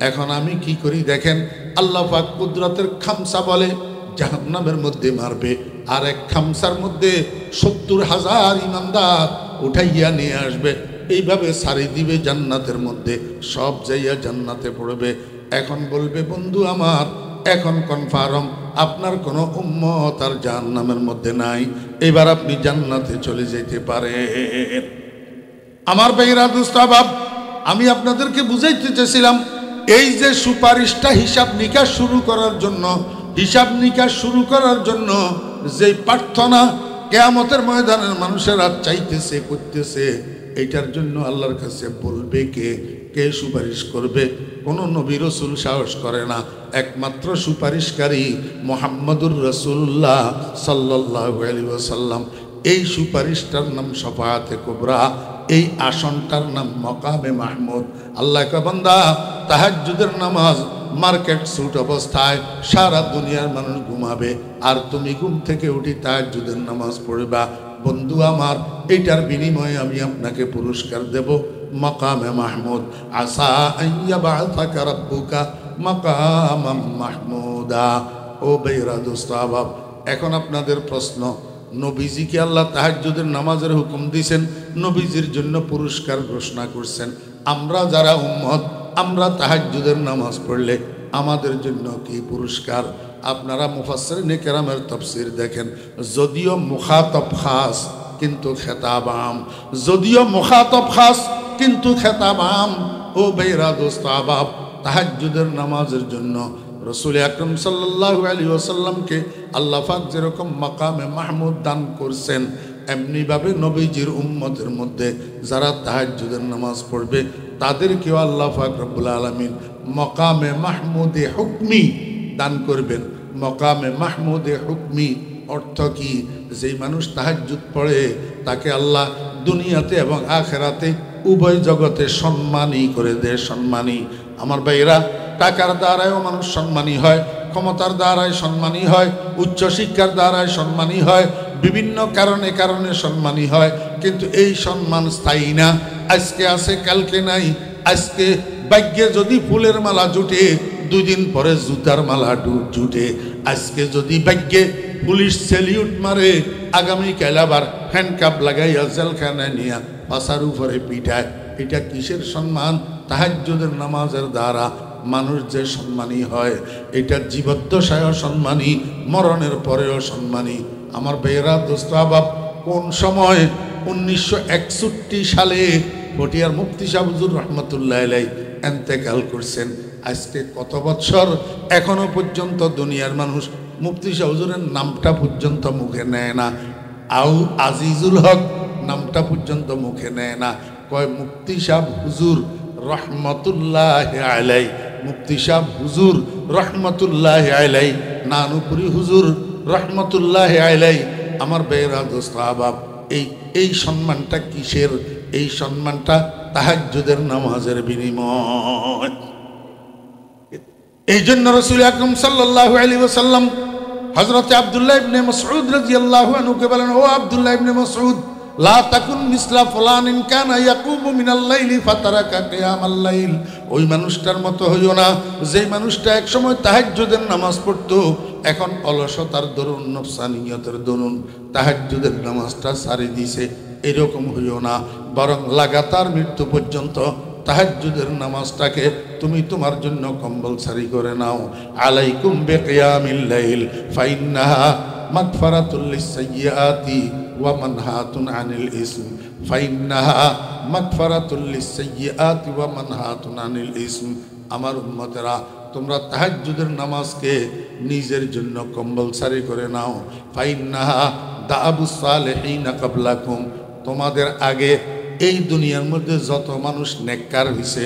Speaker 1: এখন আমি কি করি দেখেন, আল্লাহ পাক কুদরতের খামসা বলে জাহান্নামের মধ্যে মারবে, আর এক খামসার মধ্যে ৭০,০০০ ইমানদার উঠাইয়া নিয়ে আসবে, এইভাবে সারি দিবে জান্নাতের মধ্যে, সব যাইয়া জান্নাতে পড়বে। এখন বলবে, বন্ধু আমার এখন কনফার্ম আপনার কোনো উম্মত আর জাহান্নামের মধ্যে নাই, এবার আপনি জান্নাতে চলে যেতে পারেন। আমার ভাইরা দুস্তাবাব, আমি আপনাদেরকে বুঝাইতে চেয়েছিলাম এই যে সুপারিশটা হিসাব নিকাশ শুরু করার জন্য যে প্রার্থনা কিয়ামতের ময়দানের মানুষেরা চাইতেছে করতেছে, এইটার জন্য আল্লাহর কাছে বলবে কে সুপারিশ করবে? কোন নবী রাসূল সাহস করে না। একমাত্র সুপারিশকারী মুহাম্মদুর রাসূলুল্লাহ সাল্লাল্লাহু আলাইহি ওয়াসাল্লাম। এই সুপারিশটার নাম শাফাআতে কুবরা, এই আসনটার নাম মাকামে মাহমুদ। আল্লাহ কা বান্দা, তাহাজ্জুদের নামাজ মার্কেট সুট অবস্থায় সারা দুনিয়ার মানুষ ঘুমাবে, আর তুমি ঘুম থেকে উঠি তাহাজ্জুদের নামাজ পড়বা। বন্ধু আমার, এইটার বিনিময়ে আমি আপনাকে পুরস্কার দেব মাকামে মাহমুদ। আসা আইয়া বাআসাকা রাব্বুকা মাকামাম মাহমুদা। ও বেরা দোস্ত আবাব, এখন আপনাদের প্রশ্ন, নবীজিকে আল্লাহ তাহাজ্জুদের নামাজের হুকুম দিয়েছেন, নবীজির জন্য পুরস্কার ঘোষণা করছেন। আমরা যারা উম্মত, আমরা তাহাজ্জুদের নামাজ পড়লে আমাদের জন্য কি পুরস্কার? আপনারা মুফাসসিরিনে কেরামের তাফসীর দেখেন, যদিও মুখাতব খাস কিন্তু খেতাব আম, যদিও মুখাতব খাস কিন্তু খেতাব আম। ও বেরা দোস্ত আবাব, তাহাজ্জুদের নামাজের জন্য রাসূল আকরাম সাল্লাল্লাহু আলাইহি ওয়াসাল্লামকে আল্লাহ পাক যেরকম মাকামে মাহমুদ দান করছেন, এমনিভাবে নবীজির উম্মতের মধ্যে যারা তাহাজ্জুদের নামাজ পড়বে তাদেরকেও আল্লাহ পাক রব্বুল আলামিন মাকামে মাহমুদে হুকমি দান করবেন। মাকামে মাহমুদে হুকমি অর্থ কি? যেই মানুষ তাহাজ্জুদ পড়ে তাকে আল্লাহ দুনিয়াতে এবং আখিরাতে উভয় জগতে সম্মানী করে দেয়। সম্মানী আমার ভাইরা, টাকার দ্বারায়ও মানুষ সম্মানী হয়, ক্ষমতার দ্বারায় সম্মানী হয়, উচ্চশিক্ষার দ্বারায় সম্মানী হয়, বিভিন্ন কারণে সম্মানী হয়, কিন্তু এই সম্মান স্থায়ী না। আজকে আছে কালকে নাই। আজকে ভাগ্যে যদি ফুলের মালা জুটে, 2 দিন পরে জুতার মালা জুটে। আজকে যদি ভাগ্যে পুলিশ সেলিউট মারে, আগামীকাল আবার হ্যান্ডকাপ লাগাইয়া জেলখানায় নিয়ে পাশার উপরে পিঠায়। এটা কিসের সম্মান? তাহাজ্জুদের নামাজের দ্বারা মানুষ যে সম্মানী হয়, এটা জীবদ্দশায়ও সম্মানী, মরণের পরেও সম্মানী। আমার ভাইয়েরা দোস্ত আবাব, কোন সময় 1961 সালে পটিয়ার মুফতি সাহেব হুজুর রহমতুল্লাহ আলাইহি ইন্তেকাল করছেন। আজকে কত বছর, এখনো পর্যন্ত দুনিয়ার মানুষ মুফতি সাহেব হুজুরের নামটা পর্যন্ত মুখে নেয় না। আজিজুল হক নামটা পর্যন্ত মুখে নেয় না, কয় মুফতি সাহেব হুজুর রহমতুল্লাহ আলাইহি, মুফতি সাহেব হুজুর রহমতুল্লাহ আলাইহি, নানুপুরি হুজুর রহমতুল্লাহ আলাইহি। আমার বেরা দোস্ত আহবাব, এই সম্মানটা কিসের? এই সম্মানটা তাহাজ্জুদের নামাজের বিনিময়। এই জন্য রাসূল আকরাম সাল্লাল্লাহু আলাইহি ওয়াসাল্লাম হযরত আব্দুল্লাহ ইবনে মাসউদ রাদিয়াল্লাহু আনহুকে বলেন, ও আব্দুল্লাহ ইবনে মাসউদ, লা তাকুন মিসলা ফুলানিন কানা ইয়াকুমু মিনাল লাইলি ফাতারাকা কিয়ামাল লাইল। ওই মানুষটার মতো হইও না যে মানুষটা একসময় তাহাজ্জুদের নামাজ পড়তো, এখন অলসতার দরুন, নফসানিয়তের দরুন তাহাজ্জুদের নামাজটা ছাড়ি দিছে। এরকম হইও না, বরং লাগাতার মৃত্যু পর্যন্ত তাহাজ্জুদের নামাজটাকে তুমি তোমার জন্য কম্পালসারি করে নাও। আলাইকুম বিকিয়ামিল লাইল ফাইন্নাহা মাগফিরাতুল লিসসাইয়্যাতি ওয়া মানহাতুন আনিল ইসম, ফাইন্নাহা মাগফিরাতুল লিসসাইয়্যাতি ওয়া মানহাতুন আনিল ইসম। আমার উম্মতেরা, তোমরা তাহাজ্জুদের নামাজকে নিজের জন্য কম্পালসারি করে নাও। ফাইন্নাহা দাআবুস সালিহিনা ক্বাবলাকুম, তোমাদের আগে এই দুনিয়ার মধ্যে যত মানুষ নেককার হইছে,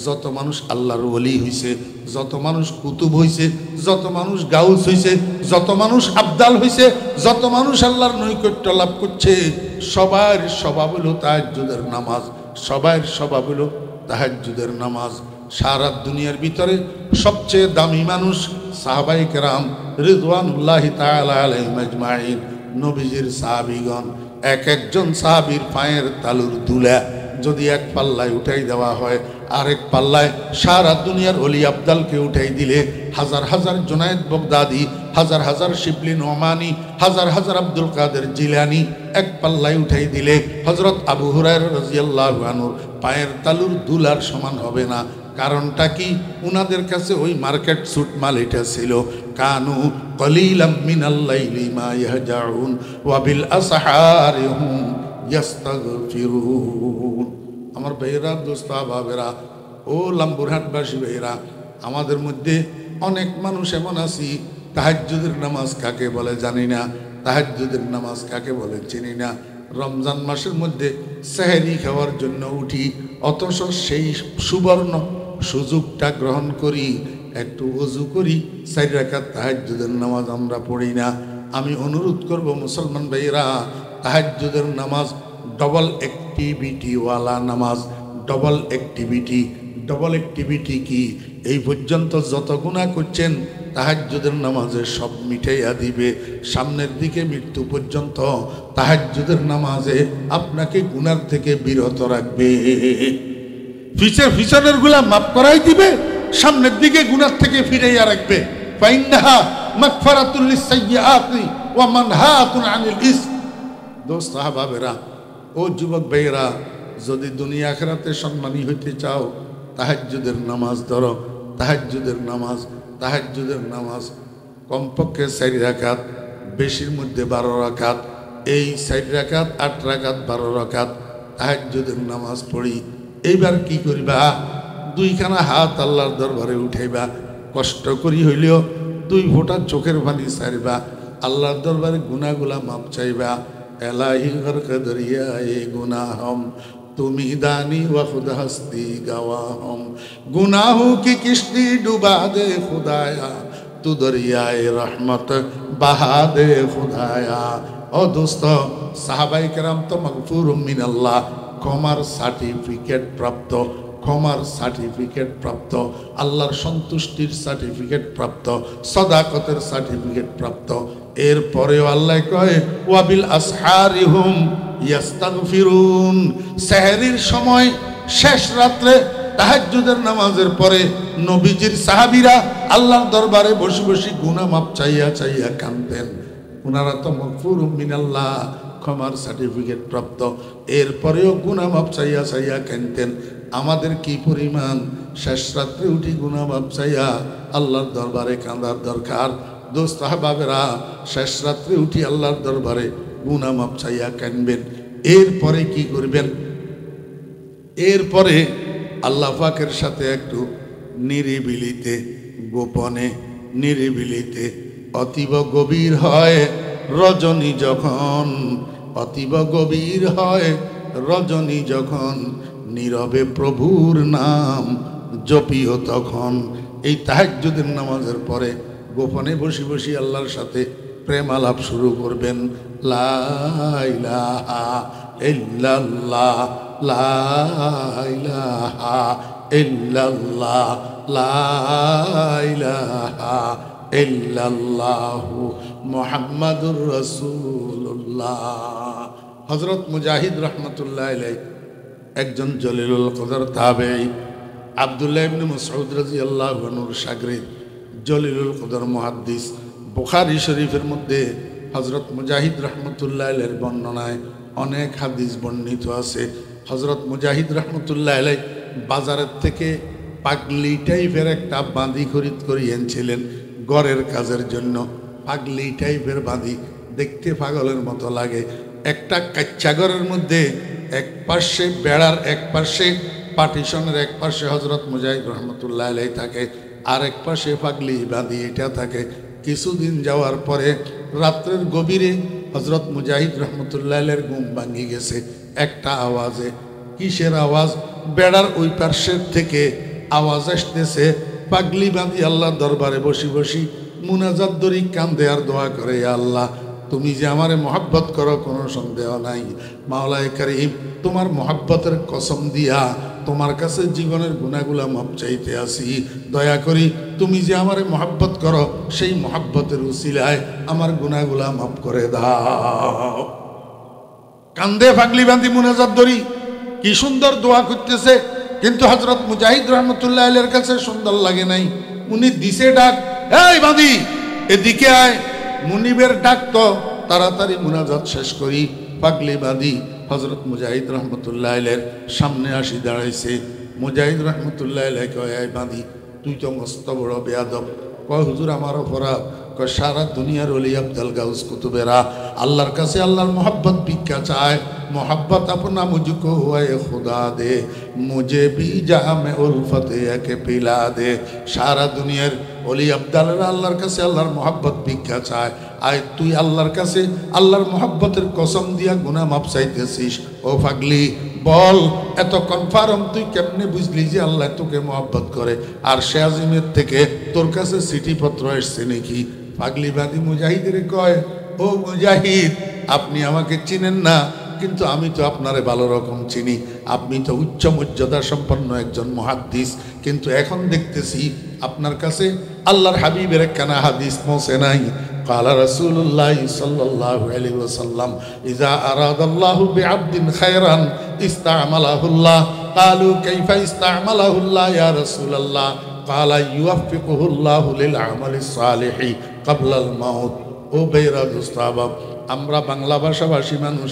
Speaker 1: যত মানুষ আল্লাহর ওলি হইছে, যত মানুষ কুতুব হইছে, যত মানুষ গাউস হইছে, যত মানুষ আবদাল হইছে, যত মানুষ আল্লাহর নৈকট্য লাভ করছে, সবার স্বভাব হলো তাহাজ্জুদের নামাজ। সবার স্বভাব হলো তাহাজ্জুদের নামাজ। সারা দুনিয়ার ভিতরে সবচেয়ে দামি মানুষ সাহাবায়ে কেরাম রিদওয়ানুল্লাহি তাআলা আলাইহিম আজমাইন, নবীজির সাহাবীগণ। এক একজন সাহাবীর পায়ের তালুর দুলা যদি এক পাল্লায় উঠাই দেওয়া হয়, আরেক পাল্লায় সারা দুনিয়ার ওলি আবদালকে উঠাই দিলে, হাজার হাজার জুনায়েদ বাগদাদি, হাজার হাজার শিবলি নোমানি, হাজার হাজার আব্দুল কাদের জিলানি এক পাল্লায় উঠাই দিলে হযরত আবু হুরায়রা রাদিয়াল্লাহু আনহুর পায়ের তালুর দুলার সমান হবে না। কারণটা কি? উনাদের কাছে ওই মার্কেট সুট মাল এটা ছিল। কানু কলিলাম মিনাল লাইলি মা ইয়াহজাউন ওয়া বিল আসহারি হুম ইস্তাগফিরুন। আমার ভাইয়েরা, দোস্ত বাবেরা, ও লাম্বুরহাটবাসী ভাইয়েরা, আমাদের মধ্যে অনেক মানুষ এমন আছি তাহাজ্জুদের নামাজ কাকে বলে জানি না, তাহাজ্জুদের নামাজ কাকে বলে চিনি না। রমজান মাসের মধ্যে সেহরি খাওয়ার জন্য উঠি, অথচ সেই সুবর্ণ সুযোগটা গ্রহণ করি, একটু ওযু করি, 4 রাকাত তাহাজ্জুদের নামাজ আমরা পড়ি না। আমি অনুরোধ করব মুসলমান ভাইয়েরা, তাহাজ্জুদের নামাজ ডবল অ্যাক্টিভিটিওয়ালা নামাজ। ডবল অ্যাক্টিভিটি, ডবল অ্যাক্টিভিটি কি? এই পর্যন্ত যত গুনাহ করছেন তাহাজ্জুদের নামাজে সব মিটাইয়া দিবে। সামনের দিকে মৃত্যু পর্যন্ত তাহাজ্জুদের নামাজে আপনাকে গুনার থেকে বিরত রাখবে। পিছনের গুলা মাফ করাই দিবে, সামনের দিকে গুনার থেকে ফিরাইয়া রাখবে। ফাইন্নাহা মাগফিরাতুল লিসাইয়্যাতি ওয়া মানহাতুন আনিল ইসম। দোস্ত আহবাবেরা, ও যুবক ভাইয়েরা, যদি দুনিয়া আখিরাতে সম্মানী হইতে চাও তাহাজ্জুদের নামাজ ধরো। তাহাজ্জুদের নামাজ, তাহাজ্জুদের নামাজ কমপক্ষে 4 রাকাত, বেশির মধ্যে 12 রাকাত। এই 4 রাকাত, 8 রাকাত, 12 রাকাত তাহাজ্জুদের নামাজ পড়ি। এইবার কি করিবা? 2খানা হাত আল্লাহর দরবারে উঠাইবা, কষ্ট করি হইলেও 2 ফোঁটা চোখের পানি ছাড়বা, আল্লাহর দরবারে গুনাহগুলা মাপ চাইবা। এলাহি গরকে দরিয়ায়ে গুনাহম তুমি দানি ওয়া খুদ হস্তি গওয়াহম, গুনাহোं की किश्ती डुबा दे खुदाया तू दरियाए रहमत बहा दे खुदाया। ও দোস্ত, সাহাবায়ে কেরাম তো মাগফুরুম মিনাল্লাহ, ক্ষমার সার্টিফিকেট প্রাপ্ত, ক্ষমার সার্টিফিকেট প্রাপ্ত, আল্লাহর সন্তুষ্টির সার্টিফিকেট প্রাপ্ত, সদাকতের সার্টিফিকেট প্রাপ্ত। এরপরেও আল্লাহ কয় ওয়াবিল আসহারিহুম ইয়াস্তাগফিরুন, সেহরির সময় শেষ রাত্রে তাহাজ্জুদের নামাজের পরে নবীজির সাহাবীরা আল্লাহর দরবারে বসে বসে গুনাহ মাপ চাইয়া চাইয়া কাঁদতেন। ওনারা তো মাগফুরুম মিনাল্লাহ, ক্ষমার সার্টিফিকেট প্রাপ্ত, এরপরেও গুনাহ মাপ চাইয়া চাইয়া কাঁদতেন। আমাদের কি পরিমাণ শেষ রাত্রে উঠি গুনাহ মাপ চাইয়া আল্লাহর দরবারে কাঁদার দরকার। দোস্ত আহবাবেরা, শেষ রাত্রে উঠি আল্লাহর দরবারে গুনাহ মাপ চাইয়া কাঁদবেন। এরপরে কি করবেন? এরপরে আল্লাহ পাকের সাথে একটু নিরিবিলিতে, গোপনে, নিরিবিলিতে, অতীব গভীর হয় রজনী যখন, অতীব গভীর হয় রজনী যখন, নীরবে প্রভুর নাম জপিও তখন। এই তাহাজ্জুদের নামাজের পরে গোপনে বসে বসে আল্লাহর সাথে প্রেম আলাপ শুরু করবেন। লা ইলাহা ইল্লাল্লাহ, লা ইলাহা ইল্লাল্লাহ, লা ইলাহা ইল্লাল্লাহু মুহাম্মাদুর রাসূলুল্লাহ। হযরত মুজাহিদ রাহমাতুল্লাহ আলাইহি একজন জলিলুল কদর তাবেঈ, আব্দুল্লাহ ইবনে মাসউদ রাদিয়াল্লাহু আনহুর শাগরিদ, জলিলুল কদর মুহাদ্দিস। বুখারী শরীফের মধ্যে হযরত মুজাহিদ রাহমাতুল্লাহ আলাইহির বর্ণনায় অনেক হাদিস বর্ণিত আছে। হযরত মুজাহিদ রাহমাতুল্লাহ আলাইহি বাজারের থেকে পাগলি টাইপের একটা বাঁধি খরিদ করে এনেছিলেন ঘরের কাজের জন্য। পাগলি টাইপের বাঁধি, দেখতে পাগলের মতো লাগে। একটা কাচ্চা ঘরের মধ্যে এক পাশে বেড়ার এক পাশে, পার্টিশনের এক পাশে হযরত মুজাহিদ রাহমাতুল্লাহ আলাইহি থাকে, আর এক পাশে পাগলি বাঁধি এটা থাকে। কিছুদিন যাওয়ার পরে রাত্রের গভীরে হযরত মুজাহিদ রাহমাতুল্লাহ আলাইহির ঘুম ভাঙি গেছে একটা আওয়াজে। কিসের আওয়াজ? বেড়ার ওই পার্শ্বের থেকে আওয়াজ আসতেছে। পাগলি বাঁধি আল্লাহর দরবারে বসি বসি মুনাজাত দরি কান্দে আর দোয়া করে, আল্লাহ তুমি যে আমারে মহব্বত করো কোনো সন্দেহ নাই। মাওলায়ে কারীম, তোমার মহব্বতের কসম দিয়া তোমার কাছে জীবনের গুনাহগুলা মাপ চাইতে আসি। দয়া করি তুমি যে আমারে মহব্বত করো সেই মহব্বতের উসিলায় আমার গুনাহগুলা মাফ করে দাও। কান্দে পাগলি বাঁধি মুনাজাত দরি, কি সুন্দর দোয়া করতেছে। কিন্তু হযরত মুজাহিদ রাহমাতুল্লাহ আলাইহির কাছে সুন্দর লাগে নাই। উনি দিছে ডাক, এই বাঁধি এদিকে আয়। মুনিবের ডাক তো তাড়াতাড়ি মুনাজাত শেষ করি। পাগলি বাঁধি হযরত মুজাহিদ রাহমাতুল্লাহ আলাইহির সামনে আসি দাঁড়াইছে। মুজাহিদ রাহমাতুল্লাহ আলাইহি কয়, এই বাঁধি তুই তো মস্ত বড় বেয়াদব। কয়, হুজুর আমার অপরাধ। সারা দুনিয়ার ওলি আব্দুল গাউস কুতুবেরা আল্লাহর কাছে আল্লাহর মোহাব্বত ভিক্ষা চায়। मोहब्बत अपना मुझको ए खुदा दे, मुझे भी जामे उल्फत के पिला दे। सारा दुनियार ओली अब्दालरा आल्लाहर काছে আল্লাহর मोहब्बत ভিক্ষা চায়। আয় তুই আল্লাহর কাছে আল্লাহর मोहब्बतेर कसम দিয়া গুনাহ মাপ চাইতেছিস। ও পাগলি বল, এত কনফার্ম তুই কেমনে বুঝলি যে আল্লাহ তোকে मोहब्बत করে? আর সে আজিমের থেকে তোর কাছে চিঠিপত্র এসেছে নাকি? পাগলিবাদী মুজাহিদের কয়, ও মুজাহিদ, আপনি আমাকে চিনেন না, কিন্তু আমি তো আপনারে ভালো রকম চিনি। আপনি তো উচ্চ মর্যাদা সম্পন্ন একজন মুহাদ্দিস, কিন্তু এখন দেখতেছি আপনার কাছে আল্লাহর হাবিবের একখানা হাদিস পৌঁছে নাই। قال رسول الله صلى الله عليه وسلم إذا أراد الله بعبد خيرا استعمله الله। قالوا كيف استعمله الله يا رسول الله؟ قال يوفقه الله للعمل الصالح قبل الموت। ও বেরা দুস্তাবাব, আমরা বাংলা ভাষাভাষী মানুষ,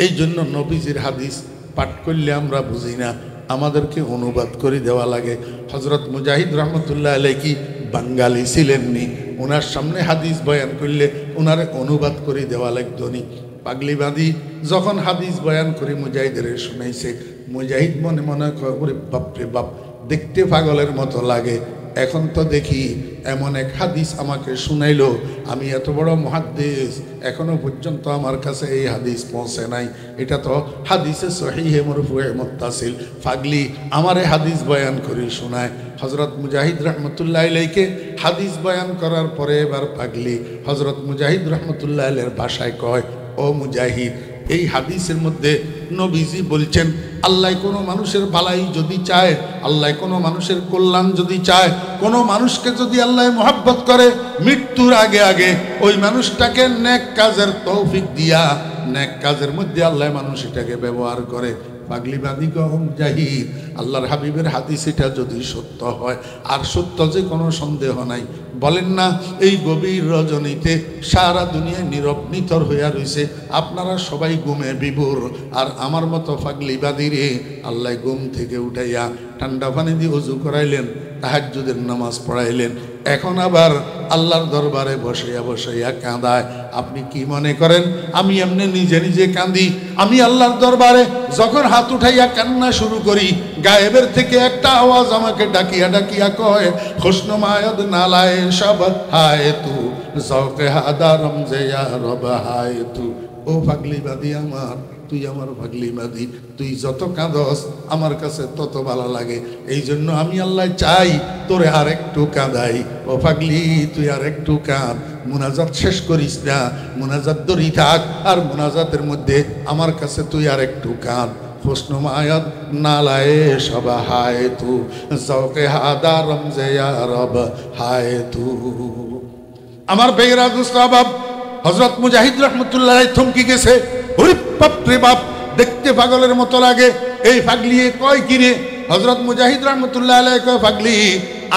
Speaker 1: এই জন্য নবীজির হাদিস পাঠ করলে আমরা বুঝি না, আমাদেরকে অনুবাদ করে দেওয়া লাগে। হযরত মুজাহিদ রহমতুল্লাহ আলাইহি কি বাঙালি ছিলেননি? ওনার সামনে হাদিস বয়ান করলে ওনারে অনুবাদ করে দেওয়া লাগতো নি। পাগলিবাদী যখন হাদিস বয়ান করে মুজাহিদের শুনাইছে, মুজাহিদ মনে মনে করে বাপরে বাপ, দেখতে পাগলের মতো লাগে। এখন তো দেখি এমন এক হাদিস আমাকে শুনাইলো, আমি এত বড় মুহাদ্দিস, এখনো পর্যন্ত আমার কাছে এই হাদিস পৌঁছে নাই। এটা তো হাদিসে সহিহে মারফুয়ে মুত্তাসিল। পাগলি আমারে হাদিস বয়ান করে শোনায়। হযরত মুজাহিদ রহমতুল্লাহ আলাইহিকে হাদিস বয়ান করার পরে এবার পাগলি হযরত মুজাহিদ রহমতুল্লাহ আলাইহির ভাষায় কয়, ও মুজাহিদ, এই হাদিসের মধ্যে নবীজি বলছেন, আল্লাহ কোনো মানুষের ভালাই যদি চায়, আল্লাহ কোনো মানুষের কল্যাণ যদি চায়, কোনো মানুষকে যদি আল্লাহ মোহাব্বত করে, মৃত্যুর আগে আগে ওই মানুষটাকে নেক কাজের তৌফিক দিয়া নেক কাজের মধ্যে আল্লাহ মানুষ এটাকে ব্যবহার করে। পাগলিবাদী গহম জাহিদ, আল্লাহর হাবিবের হাদিস এটা যদি সত্য হয়, আর সত্য যে কোনো সন্দেহ নাই, বলেন না এই গভীর রজনীতে সারা দুনিয়ায় নীরব নিথর হইয়া রয়েছে, আপনারা সবাই ঘুমে বিভোর, আর আমার মতো পাগলিবাদী রে আল্লাহ ঘুম থেকে উঠাইয়া ঠান্ডা পানি দিয়ে ওযু করাইলেন, তাহাজ্জুদের নামাজ পড়াইলেন, এখন আবার আল্লাহর দরবারে বসাইয়া বসাইয়া কাঁদায়। আপনি কি মনে করেন আমি এমনি নিজে নিজে কাঁদি? আমি আল্লাহর দরবারে যখন হাত উঠাইয়া কান্না শুরু করি, গায়েবের থেকে একটা আওয়াজ আমাকে ডাকিয়া ডাকিয়া কয়, খুশনুমায়দ নালায়ে সব হায় তু জৌকে হাদারম জেয়া রব হায় তু। ও পাগলিবাদী আমার, তুই আমার পাগলিবাদী, তুই যত কাঁদস আমার কাছে তত ভালো লাগে। এই জন্য আমি আল্লাহ চাই তোরে আর একটু কাঁদাই। ও পাগলি, তুই আর একটু কাঁদ, মুনাজাত শেষ করিস না, মুনাজাত দরি থাক, আর মুনাজাতের মধ্যে আমার কাছে তুই আর একটু কাঁদ। খুশনুমায়দ নালায়ে সব হায় তু জৌকে হাদারম জেয়া রব হায় তু। আমার বেগরা দুস্তাবাব হযরত মুজাহিদ রহমতুল্লাহ থমকি গেছে। ওরে বাপ রে বাপ, দেখতে পাগলের মতো লাগে। এই পাগলি কয় কিরে? হযরত মুজাহিদ রহমতুল্লাহ আলাইহি কয়, পাগলি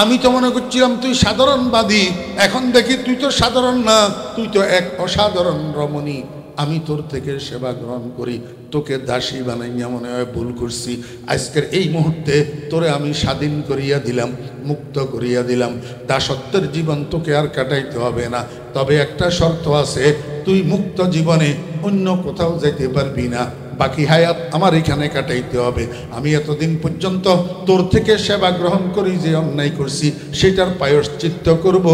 Speaker 1: আমি তো মনে করছিলাম তুই সাধারণবাদী, এখন দেখি তুই তো সাধারণ না, তুই তো এক অসাধারণ রমণী। আমি তোর থেকে সেবা গ্রহণ করি, তোকে দাসী বানাইয়া মনে হয় ভুল করছি। আজকের এই মুহূর্তে তোরে আমি স্বাধীন করিয়া দিলাম, মুক্ত করিয়া দিলাম। দাসত্বের জীবন তোকে আর কাটাইতে হবে না, তবে একটা শর্ত আছে, তুই মুক্ত জীবনে অন্য কোথাও যেতে পারবি না, বাকি হায়াত আমার এখানে কাটাইতে হবে। আমি এতদিন পর্যন্ত তোর থেকে সেবা গ্রহণ করি, যে অন্যায় করছি সেটার প্রায়শ্চিত্ত করব,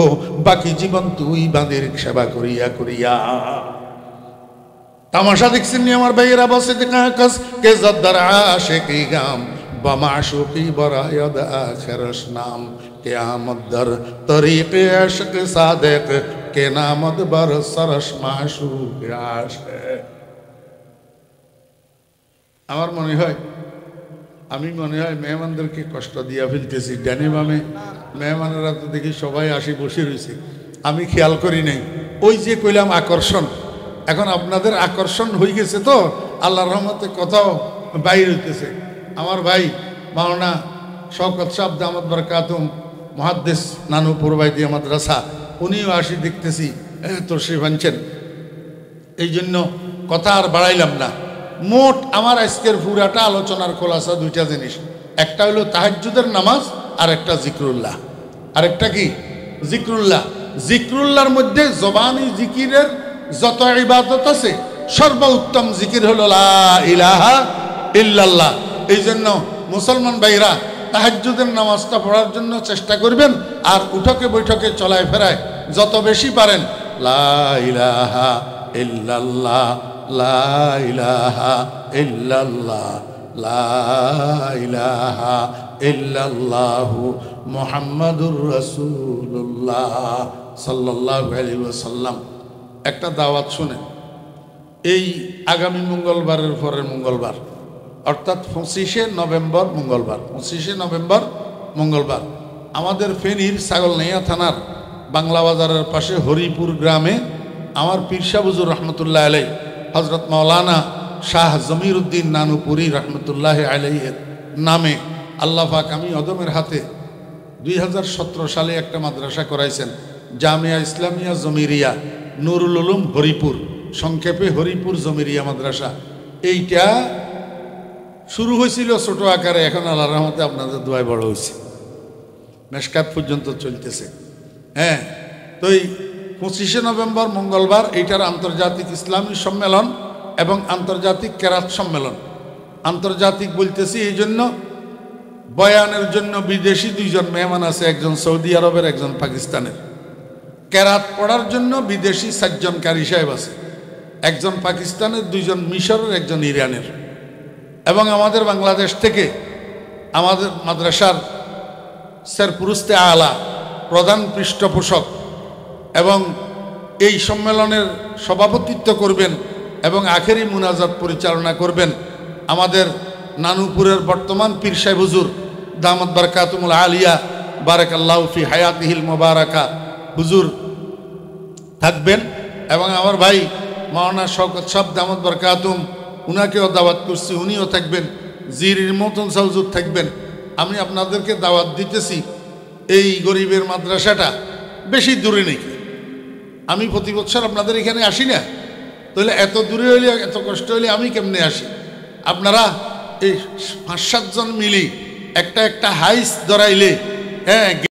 Speaker 1: বাকি জীবন তুই বাঁধের সেবা করিয়া করিয়া। তামাশা দেখছেন আমার ভাইয়েরা, বসে কাজ কে জদ্দার আশিকি গাম বামাশুকি বরায়দ আখিরশ নাম কিয়ামত দর তরিকে আশিক সাদেক কে নামত বর সরস মাশুক আশিক। আমার মনে হয় মেহমানদেরকে কষ্ট দিয়া ফেলতেছি। ডানে বামে মেহমানেরা তো দেখি সবাই আসি বসে রয়েছে, আমি খেয়াল করি নাই। ওই যে কইলাম আকর্ষণ, এখন আপনাদের আকর্ষণ হয়ে গেছে তো আল্লাহর রহমতে কথাও বাইর হইতেছে। আমার ভাই মাওলানা শওকত সাহেব দামাত বরকাতুম মুহাদ্দিস নানুপুর বাইদিয়া মাদ্রাসা, উনিও আসি দেখতেছি তশরিফ আনছেন। এই জন্য কথা আর বাড়াইলাম না। মোট আমার আজকের পুরাটা আলোচনার খোলাসা দুইটা জিনিস, একটা হলো তাহাজ্জুদের নামাজ, আর একটা জিকরুল্লাহ। আর একটা কি? জিকরুল্লাহ। জিক্রুল্লাহর মধ্যে জবানি জিকিরের যত ইবাদত আছে সর্বোত্তম জিকির হলো লা ইলাহা ইল্লাল্লাহ। এই জন্য মুসলমান ভাইরা তাহাজ্জুদের নামাজটা পড়ার জন্য চেষ্টা করবেন, আর উঠকে বৈঠকে চলায় ফেরায় যত বেশি পারেন লা ইলাহা ইল্লাল্লাহ, লা ইলাহা ইল্লাল্লাহ, লা ইলাহা ইল্লাল্লাহু মুহাম্মাদুর রাসূলুল্লাহ সাল্লাল্লাহু আলাইহি ওয়াসাল্লাম। একটা দাওয়াত শুনে, এই আগামী মঙ্গলবারের পরের মঙ্গলবার অর্থাৎ 25শে নভেম্বর মঙ্গলবার, 25শে নভেম্বর মঙ্গলবার আমাদের ফেনীর ছাগলনাইয়া থানার বাংলা বাজারের পাশে হরিপুর গ্রামে আমার পীর সাহেব হুজুর রহমতুল্লাহ আলাই হজরত মাওলানা শাহ জমির উদ্দিন নানুপুরি রহমতুল্লাহ আলাইয়ের নামে আল্লাহ পাক আমি অদমের হাতে 2017 সালে একটা মাদ্রাসা করাইছেন, জামিয়া ইসলামিয়া জমিরিয়া নুরুল উলুম হরিপুর, সংক্ষেপে হরিপুর জমিরিয়া মাদ্রাসা। এইটা শুরু হয়েছিল ছোট আকারে, এখন আল্লাহর রহমতে আপনাদের দোয়ায় বড় হয়েছে, মেশকাত পর্যন্ত চলতেছে। হ্যাঁ, তো এই 25শে নভেম্বর মঙ্গলবার এইটার আন্তর্জাতিক ইসলামী সম্মেলন এবং আন্তর্জাতিক কেরাত সম্মেলন। আন্তর্জাতিক বলতেছি এই জন্য, বয়ানের জন্য বিদেশি 2 জন মেহমান আছে, একজন সৌদি আরবের, একজন পাকিস্তানের। কেরাত পড়ার জন্য বিদেশি 4 জন কারি সাহেব আছে, একজন পাকিস্তানের, 2 জন মিশরের, একজন ইরানের। এবং আমাদের বাংলাদেশ থেকে আমাদের মাদ্রাসার সেরপুরুস্তে আলা প্রধান পৃষ্ঠপোষক এবং এই সম্মেলনের সভাপতিত্ব করবেন এবং আখেরি মুনাজাত পরিচালনা করবেন আমাদের নানুপুরের বর্তমান পীর সাহেব হুজুর দামাত বারকাতুমুল আলিয়া বারাকাল্লাহু ফি হায়াতিহিল মুবারাকা হুজুর থাকবেন। এবং আমার ভাই মাওলানা শওকত সাহেব দামাত বারকাতুম, উনাকেও দাওয়াত করছি, উনিও থাকবেন। জিরির মতন হুজুর থাকবেন। আমি আপনাদেরকে দাওয়াত দিতেছি, এই গরিবের মাদ্রাসাটা বেশি দূরে নেই। আমি প্রতি বছর আপনাদের এখানে আসি না, তাহলে এত দূরে হইলে, এত কষ্ট হইলে আমি কেমনে আসি? আপনারা এই 5-7 জন মিলি একটা হাইস ধরাইলে, হ্যাঁ